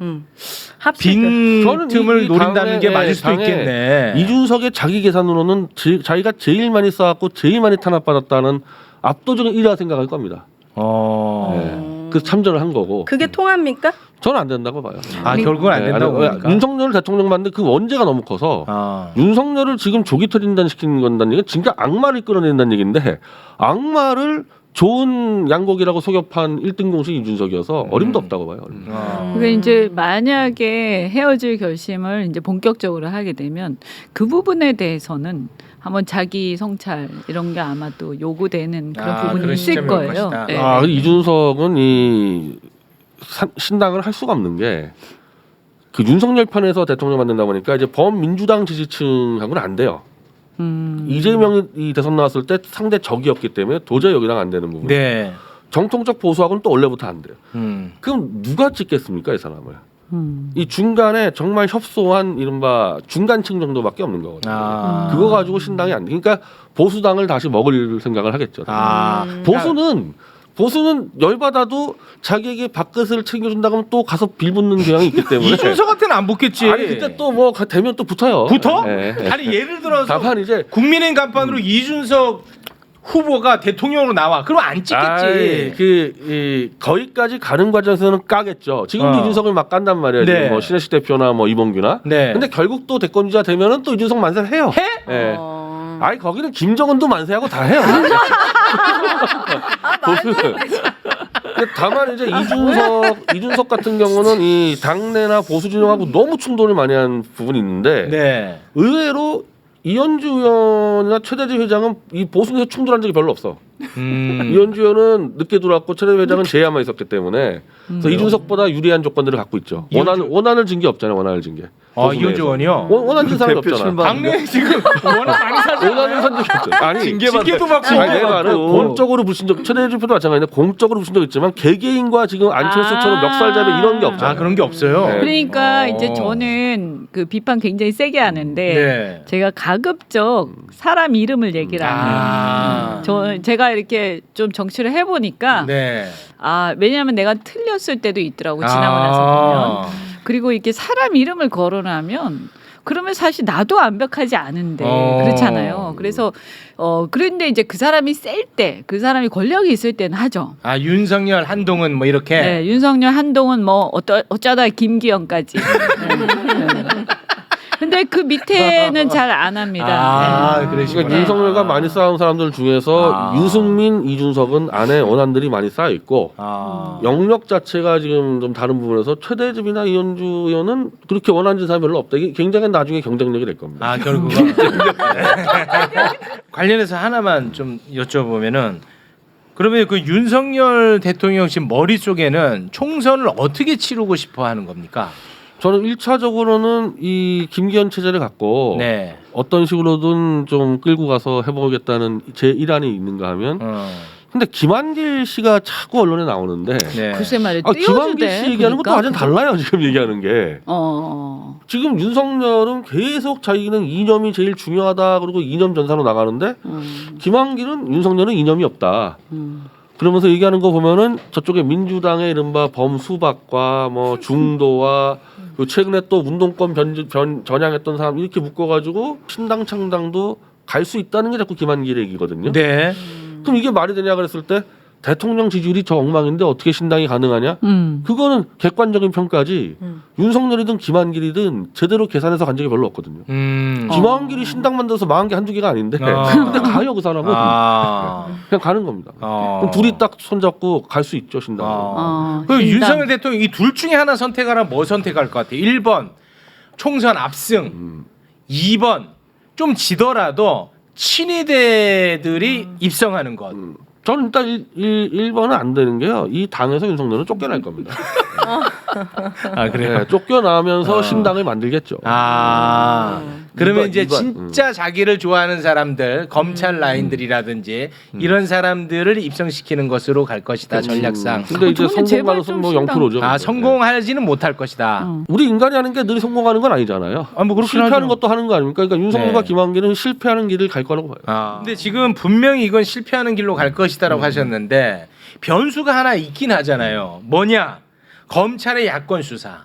빈 저는 틈을 이 노린다는 당의, 게 맞을 수도 당의 있겠네. 이준석의 자기 계산으로는 자기가 제일 많이 쌓았고 제일 많이 탄압받았다는 압도적인 1위라 생각할 겁니다. 그래서 참전을 한 거고. 그게 통합니까? 저는 안 된다고 봐요. 아 결국은 안 된다고 아니, 보니까. 윤석열 대통령 봤는데 그 원죄가 너무 커서 윤석열을 지금 조기 터진단 시키는 건다는 얘기는 진짜 악마를 끌어낸다는 얘기인데 악마를 좋은 양곡이라고 소개판 1등 공신 이준석이어서 어림도 없다고 봐요. 그러니까 이제 만약에 헤어질 결심을 이제 본격적으로 하게 되면 그 부분에 대해서는 한번 자기 성찰 이런 게 아마 또 요구되는 그런 부분이 그런 있을 시점일 거예요. 것이다. 네. 이준석은 이 신당을 할 수가 없는 게 그 윤석열 편에서 대통령 만든다 보니까 이제 범민주당 지지층하고는 안 돼요. 이재명이 대선 나왔을 때 상대 적이었기 때문에 도저히 여기랑 안 되는 부분. 네. 정통적 보수하고는 또 원래부터 안 돼요. 그럼 누가 찍겠습니까 이 사람을? 이 중간에 정말 협소한 이른바 중간층 정도밖에 없는 거거든요. 그거 가지고 신당이 안 돼. 그러니까 보수당을 다시 먹을 생각을 하겠죠. 보수는 열받아도 자기에게 밥그릇을 챙겨준다고 하면 또 가서 빌붙는 경향이 있기 때문에 이준석한테는 안 붙겠지. 아니 그때 또 뭐 되면 또 붙어요. 붙어? 네. 아니 예를 들어서 다만 이제 국민의힘 간판으로 이준석 후보가 대통령으로 나와. 그럼 안 찍겠지. 거기까지 가는 과정에서는 까겠죠. 지금도 이준석을 막 깐단 말이에요. 네. 뭐 신혜식 대표나 뭐 이봉규나. 네. 근데 결국 또 대권주자 되면은 또 이준석 만세를 해요. 해? 네. 아니 거기는 김정은도 만세하고 다 해요. 보수는. 다만 이제 이준석 같은 경우는 이 당내나 보수 진영하고 너무 충돌을 많이 한 부분이 있는데 네. 의외로 이현주 의원이나 최대지 회장은 이 보수에서 충돌한 적이 별로 없어. 이현주 의원은 늦게 들어왔고 최대지 회장은 제야만 있었기 때문에 그래서 이준석보다 유리한 조건들을 갖고 있죠. 원한을 진 게 없잖아요. 원한을 진 게. 이현주 의원이요? 원한 진 사람이 없잖아. 당내 지금 워낙 많이 사잖아. 원한을 산 적이 없죠. 아니 징계도 받고. 아니, 내가 본적으로 부신 적 최대지 대표도 마찬가지인데 공적으로 부신 적 있지만 개개인과 지금 안철수처럼 멱살잡이 이런 게 없잖아. 그런 게 없어요. 네. 그러니까 이제 저는 그 비판 굉장히 세게 하는데 네. 제가 가급적 사람 이름을 얘기를 안 해요. 제가 이렇게 좀 정치를 해보니까 네. 왜냐하면 내가 틀렸을 때도 있더라고 지나고 나서 보면. 그리고 이렇게 사람 이름을 거론하면 그러면 사실 나도 완벽하지 않은데 그렇잖아요. 그래서 그런데 이제 그 사람이 셀 때, 그 사람이 권력이 있을 때는 하죠. 윤석열, 한동훈 뭐 이렇게. 네, 윤석열, 한동훈 뭐 어쩌다 김기현까지. 근데 그 밑에는 잘 안 합니다. 그러니까 윤석열과 많이 싸운 사람들 중에서 유승민, 이준석은 안에 원한들이 많이 쌓여 있고 영역 자체가 지금 좀 다른 부분에서 최대집이나 이현주 의원은 그렇게 원한진 사람이 별로 없다. 이게 굉장히 나중에 경쟁력이 될 겁니다. 결국은. 관련해서 하나만 좀 여쭤보면은 그러면 그 윤석열 대통령 지금 머릿속에는 총선을 어떻게 치르고 싶어 하는 겁니까? 저는 1차적으로는 이 김기현 체제를 갖고 네. 어떤 식으로든 좀 끌고 가서 해보겠다는 제 일환이 있는가 하면 근데 김한길 씨가 자꾸 언론에 나오는데 네. 글쎄 말이야. 김한길 씨 얘기하는 것도 완전 달라요. 지금 얘기하는 게. 지금 윤석열은 계속 자기는 이념이 제일 중요하다 그러고 이념 전사로 나가는데 김한길은 윤석열은 이념이 없다. 그러면서 얘기하는 거 보면은 저쪽에 민주당의 이른바 범수박과 뭐 중도와 최근에 또 운동권 전향했던 사람 이렇게 묶어가지고 신당 창당도 갈 수 있다는 게 자꾸 김한길의 얘기거든요. 네. 그럼 이게 말이 되냐 그랬을 때 대통령 지지율이 저 엉망인데 어떻게 신당이 가능하냐? 그거는 객관적인 평가지. 윤석열이든 김한길이든 제대로 계산해서 간 적이 별로 없거든요. 김한길이 신당 만들어서 망한 게 한두 개가 아닌데 근데 가요 그 사람은. 그냥 가는 겁니다. 그럼 둘이 딱 손잡고 갈 수 있죠 신당. 그 윤석열 대통령 이 둘 중에 하나 선택하라면 뭐 선택할 것 같아요? 1번 총선 압승, 2번 좀 지더라도 친위대들이 입성하는 것. 저는 일단 1번은 안 되는 게요. 이 당에서 윤석열은 쫓겨날 겁니다. 아 그래요. 네, 쫓겨나면서 신당을 만들겠죠. 그러면 이번- 이제 이번- 진짜 자기를 좋아하는 사람들, 검찰 라인들이라든지 이런 사람들을 입성시키는 것으로 갈 것이다 전략상. 근데 이제 저는 제발 성공 좀 가능성 뭐 신당- 0%죠. 아 성공하지는 못할 것이다. 우리 인간이 하는 게 늘 성공하는 건 아니잖아요. 아, 뭐 그렇긴 실패하는 하죠. 것도 하는 거 아닙니까? 그러니까 윤석열과 네. 김한길은 실패하는 길을 갈 거라고 봐요. 근데 지금 분명히 이건 실패하는 길로 갈 것이다라고 하셨는데 변수가 하나 있긴 하잖아요. 뭐냐? 검찰의 야권 수사.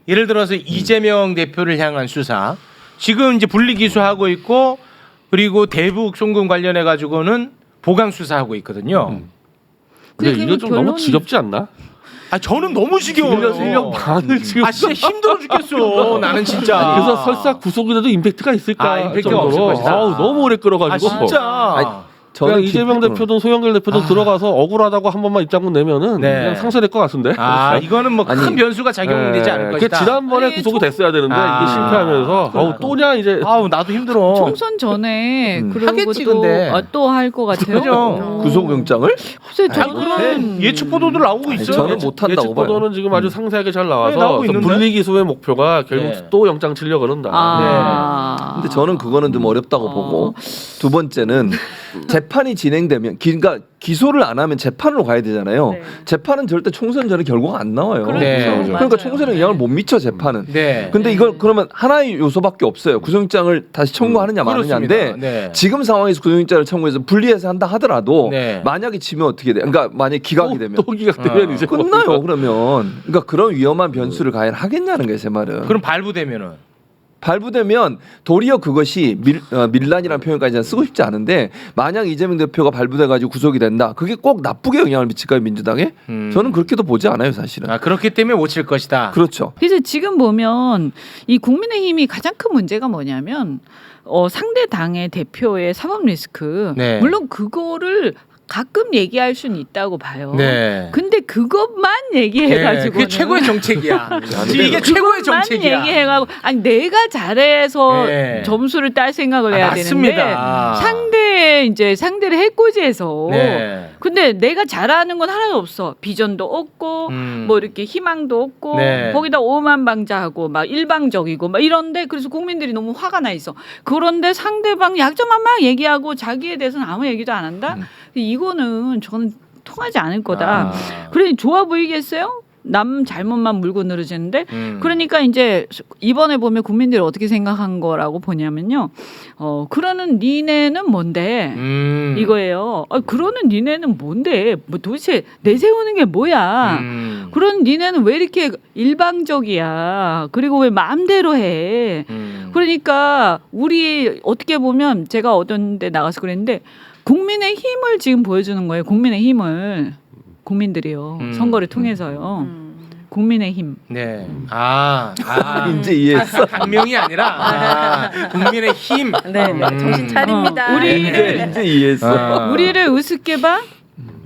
예를 들어서 이재명 대표를 향한 수사. 지금 이제 분리 기소하고 있고 그리고 대북 송금 관련해 가지고는 보강 수사하고 있거든요. 근데 근데 이거 좀 너무 결론이- 지겹지 않나? 아 저는 너무 지겨워요. 1년 반을 지금 아 진짜 힘들어 죽겠어. 나는 진짜. 그래서 설사 구속이라도 임팩트가 있을까 아, 임팩트가 정도로 없을 것이다. 아우, 너무 오래 끌어가지고 아 진짜. 아니, 그냥 저는 이재명 대표든 소영길 대표든 들어가서 억울하다고 한 번만 입장문 내면은 네. 그냥 상쇄될 것 같은데. 이거는 뭐 큰 아니, 변수가 작용되지 않을 그 것이다. 지난번에 아니, 구속이 됐어야 되는데 아. 이게 실패하면서 아우 또냐 이제 아우 나도 힘들어. 총선 전에 그리고 하겠지, 근데. 또 할 것 같아요. 그죠. 구속영장을 글쎄 저는 예측 보도도 나오고 있어요. 저는 못한다고 예측 보도는 지금 아주 상세하게 잘 나와서 나오고 있는데? 분리 기소의 목표가 결국 네. 또 영장 치려 그런다. 근데 저는 그거는 좀 어렵다고 보고 두 번째는 재판이 진행되면 그러니까 기소를 안 하면 재판으로 가야 되잖아요. 네. 재판은 절대 총선 전에 결과가 안 나와요. 그렇죠. 네. 그러니까 맞아요. 총선에 영향을 못 미쳐 재판은. 네. 근데 이걸 그러면 하나의 요소밖에 없어요. 구속영장을 다시 청구하느냐 마느냐인데 그렇습니다. 네. 지금 상황에서 구속영장을 청구해서 분리해서 한다 하더라도 네. 만약에 지면 어떻게 돼? 그러니까 만약 기각이 되면 또 기각되면 이제 끝나요. 그러면 그러니까 그런 위험한 변수를 과연 하겠냐는 거예요, 제 말은. 그럼 발부되면은 발부되면 도리어 그것이 밀란이라는 표현까지는 쓰고 싶지 않은데 만약 이재명 대표가 발부돼 가지고 구속이 된다. 그게 꼭 나쁘게 영향을 미칠까요, 민주당에? 저는 그렇게도 보지 않아요, 사실은. 그렇기 때문에 못 칠 것이다. 그렇죠. 그래서 지금 보면 이 국민의힘이 가장 큰 문제가 뭐냐면 상대 당의 대표의 사법 리스크 네. 물론 그거를 가끔 얘기할 수는 있다고 봐요. 네. 근데 그것만 얘기해가지고 그게 최고의 정책이야. 지금 이게 최고의 정책이야. 얘기해가고 아니 내가 잘해서 네. 점수를 딸 생각을 해야 맞습니다. 되는데 상대를 해코지해서 네. 근데 내가 잘하는 건 하나도 없어. 비전도 없고 뭐 이렇게 희망도 없고 네. 거기다 오만방자하고 막 일방적이고 막 이런데 그래서 국민들이 너무 화가 나 있어. 그런데 상대방 약점만 막 얘기하고 자기에 대해서는 아무 얘기도 안 한다. 이거는 저는 통하지 않을 거다. 그러니 좋아 보이겠어요? 남 잘못만 물고 늘어지는데 그러니까 이제 이번에 보면 국민들이 어떻게 생각한 거라고 보냐면요. 그러는 니네는 뭔데 이거예요. 그러는 니네는 뭔데 뭐 도대체 내세우는 게 뭐야. 그런 니네는 왜 이렇게 일방적이야. 그리고 왜 마음대로 해. 그러니까 우리 어떻게 보면 제가 어떤 데 나가서 그랬는데 국민의 힘을 지금 보여주는 거예요. 국민의 힘을. 국민들이요. 선거를 통해서요. 국민의 힘. 네. 이제 이해했어. 강명이 아니라 국민의 힘. 네, 정신 차립니다. 이제 이해했어. 우리를 우습게 봐.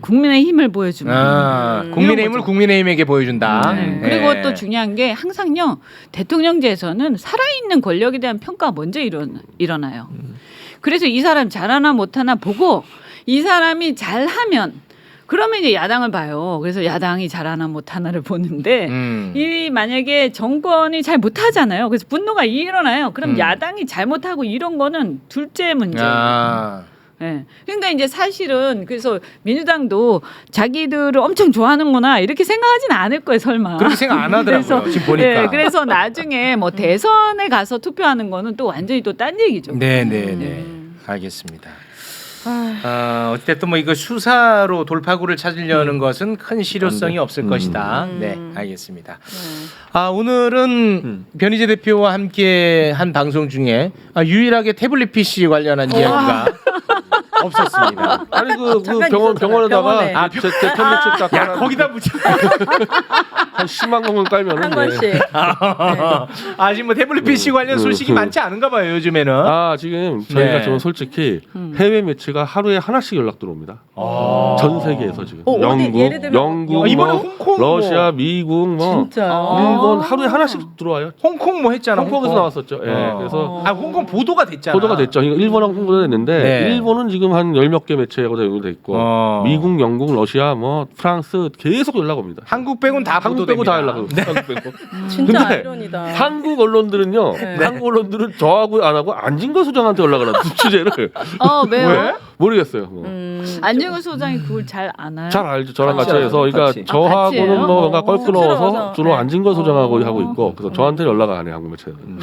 국민의 힘을 보여줍니다. 국민의 힘을 국민의힘에게 보여준다. 네. 그리고 또 중요한 게 항상요. 대통령제에서는 살아있는 권력에 대한 평가가 먼저 일어나요. 그래서 이 사람 잘하나 못하나 보고 이 사람이 잘하면 그러면 이제 야당을 봐요. 그래서 야당이 잘하나 못하나를 보는데 이 만약에 정권이 잘 못하잖아요. 그래서 분노가 일어나요. 그럼 야당이 잘못하고 이런 거는 둘째 문제. 네. 그러니까 이제 사실은 그래서 민주당도 자기들을 엄청 좋아하는구나 이렇게 생각하지는 않을 거예요, 설마. 그렇게 생각 안 하더라고요. 지금 보니까. 네, 그래서 나중에 뭐 대선에 가서 투표하는 거는 또 완전히 또 딴 얘기죠. 네. 알겠습니다. 어쨌든 뭐 이거 수사로 돌파구를 찾으려는 것은 큰 실효성이 없을 것이다. 네, 알겠습니다. 오늘은 변희재 대표와 함께 한 방송 중에 유일하게 태블릿 PC 관련한 이야기가 없었습니다. 아니 그 잠깐 병원에다가 있었잖아요, 제 태블릿 딱 야 거기다 붙여. 한 10만 원을 깔면은 한 번씩. 지금 뭐 태블릿 PC 관련 소식이 많지 않은가 봐요 요즘에는. 지금 저희가 네. 좀 솔직히 해외 매체가 하루에 하나씩 연락 들어옵니다. 전 세계에서 지금 어디? 예를 들면 영국, 이번에 뭐 홍콩 러시아, 미국, 뭐 진짜. 일본 하루에 하나씩 들어와요. 홍콩 뭐 했잖아. 홍콩에서 나왔었죠. 예. 그래서 홍콩 보도가 됐잖아. 보도가 됐죠. 이거 일본하고 홍보가 됐는데 네. 일본은 지금 한 10몇 개 매체하고 연결돼 있고 미국, 영국, 러시아, 뭐 프랑스 계속 연락 옵니다. 한국 빼곤 다 한국 보도돼 빼고 다 뺍니다. 연락하고. 한국 빼고. 진짜 근데 아이러니다. 한국 언론들은요. 네. 한국 언론들은 저하고 안 하고 안진걸 소장한테 연락을 하는 취재를 왜요? 왜? 모르겠어요. 뭐. 안정훈 소장이 그걸 잘 아나요? 잘 알죠. 저랑 같이 같이 해서 그러니까 같이. 저하고는 같이예요? 뭐 뭔가 껄끄러워서 쑥스러워서. 주로 네. 안진걸 소장하고 하고 있고 그래서 저한테 연락 안 해요. 한국 매체는.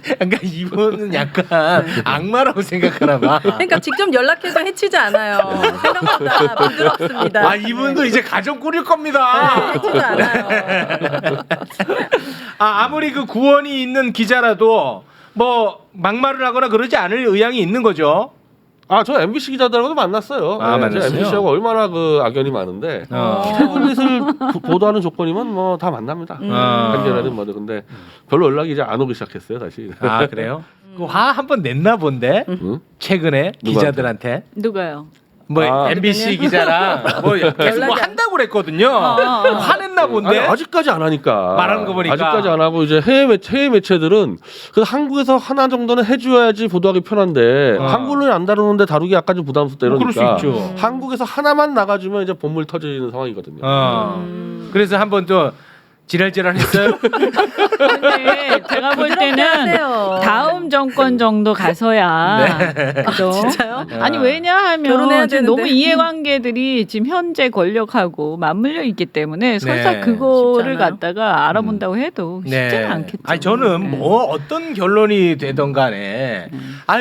그러니까 이분은 약간 악마라고 생각하나 봐. 그러니까 직접 연락해서 해치지 않아요. 생각보다 부드럽습니다. 아 이분도 이제 가정 꾸릴 겁니다. 해치지 않아요. 아무리 그 구원이 있는 기자라도 뭐 막말을 하거나 그러지 않을 의향이 있는 거죠. 저 MBC 기자들하고도 만났어요. 아, 만났어요? MBC하고 얼마나 그 악연이 많은데 태블릿을 보도하는 조건이면 뭐 다 만납니다. 한겨라든 뭐든 근데 별로 연락이 이제 안 오기 시작했어요 다시. 아 그래요? 그 화 한 번 냈나 본데 응? 최근에 누구한테? 기자들한테 누가요? 뭐 아, MBC 기자랑 뭐 계속 뭐 연락이 한다고 그랬거든요. 화냈나 본데. 아니, 아직까지 안 하니까 말하는 거 보니까. 아직까지 안 하고 이제 해외 매체들은 그 한국에서 하나 정도는 해줘야지 보도하기 편한데 한국을 안 다루는데 다루기 약간 좀 부담스럽다 뭐 이러니까 그럴 수 있죠. 한국에서 하나만 나가주면 이제 본물 터지는 상황이거든요. 그래서 한번 또 지랄지랄 했어요. 근데 제가 볼 때는 하세요. 다음 정권 정도 가서야 그죠? 진짜요? 아니 왜냐하면 결혼해야 지금 되는데. 너무 이해관계들이 지금 현재 권력하고 맞물려 있기 때문에 설사 네. 그거를 쉽지 않아요. 갖다가 알아본다고 해도 쉽지는 않겠죠. 아니 저는 네. 뭐 어떤 결론이 되던 간에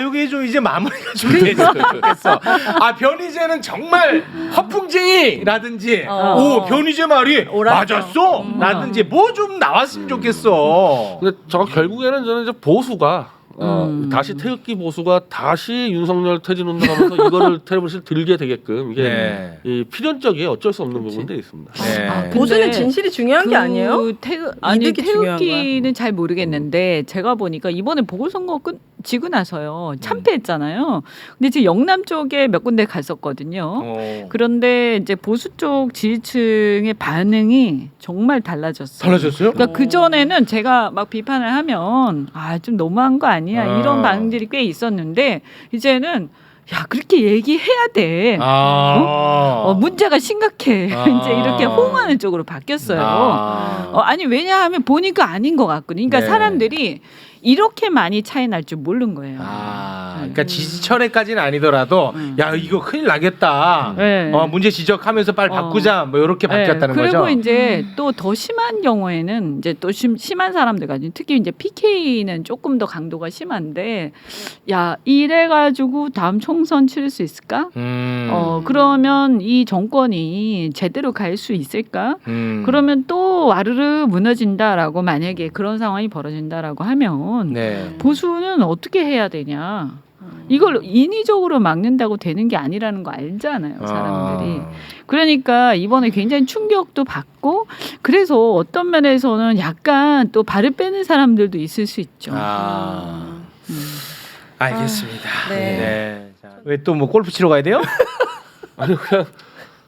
이게 좀 이제 마무리가 좀 됐으면 좋겠어. 변희재는 정말 허풍쟁이라든지 오 변희재 말이 옳았어. 맞았어 라든지 뭐 좀 나왔으면 좋겠어. 근데 저 결국에는 저는 이제 보수가 다시 태극기 보수가 다시 윤석열 퇴진 운동하면서 이거를 태블릿을 들게 되게끔 이게 네. 이 필연적이에요. 어쩔 수 없는 부분도 있습니다. 네. 근데 보수는 진실이 중요한 게 아니에요? 이득이 중요한 태극기는 잘 모르겠는데 제가 보니까 이번에 보궐선거 지고 나서요 참패했잖아요. 근데 지금 영남 쪽에 몇 군데 갔었거든요. 그런데 이제 보수 쪽 지지층의 반응이 정말 달라졌어요. 달라졌어요? 그러니까 그 전에는 제가 막 비판을 하면 좀 너무한 거 아니야 이런 반응들이 꽤 있었는데 이제는 야 그렇게 얘기해야 돼. 문제가 심각해. 이제 이렇게 호응하는 쪽으로 바뀌었어요. 아니 왜냐하면 보니까 아닌 것 같거든요. 그러니까 네. 사람들이 이렇게 많이 차이 날 줄 모르는 거예요. 그러니까 지지철회까지는 아니더라도 야 이거 큰일 나겠다. 네. 문제 지적하면서 빨리 바꾸자. 뭐 이렇게 바뀌었다는 그리고 거죠. 이제 또 더 심한 경우에는 이제 또 심한 사람들 가지고 특히 이제 PK는 조금 더 강도가 심한데 야 이래 가지고 다음 총선 치를 수 있을까? 그러면 이 정권이 제대로 갈 수 있을까? 그러면 또 와르르 무너진다라고 만약에 그런 상황이 벌어진다라고 하면 네. 보수는 어떻게 해야 되냐? 이걸 인위적으로 막는다고 되는 게 아니라는 거 알잖아요, 사람들이. 그러니까 이번에 굉장히 충격도 받고 그래서 어떤 면에서는 약간 또 발을 빼는 사람들도 있을 수 있죠. 알겠습니다. 네. 왜 또 뭐 골프 치러 가야 돼요? 아니 그냥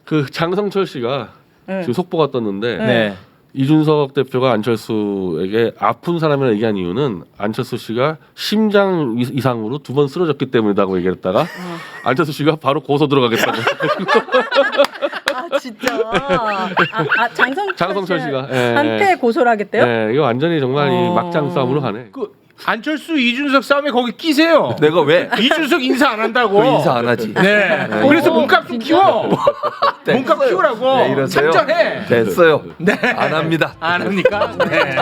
그 장성철 씨가 지금 속보가 떴는데 네. 이준석 대표가 안철수에게 아픈 사람이라고 얘기한 이유는 안철수 씨가 심장 이상으로 2번 쓰러졌기 때문이라고 얘기했다가 안철수 씨가 바로 고소 들어가겠다고. 진짜. 장성철 씨가 한테 고소를 하겠대요? 네, 이거 완전히 정말 이 막장 싸움으로 가네. 안철수 이준석 싸움에 거기 끼세요. 내가 왜? 이준석 인사 안 한다고. 그 인사 안 하지. 네. 그래서 몸값 좀 키워. 몸값 키우라고. 네, 이러세요? 참전해. 됐어요. 네. 안 합니다. 안 합니까? 네.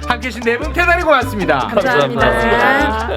함께 해주신 네 분 대단히 고맙습니다. 감사합니다.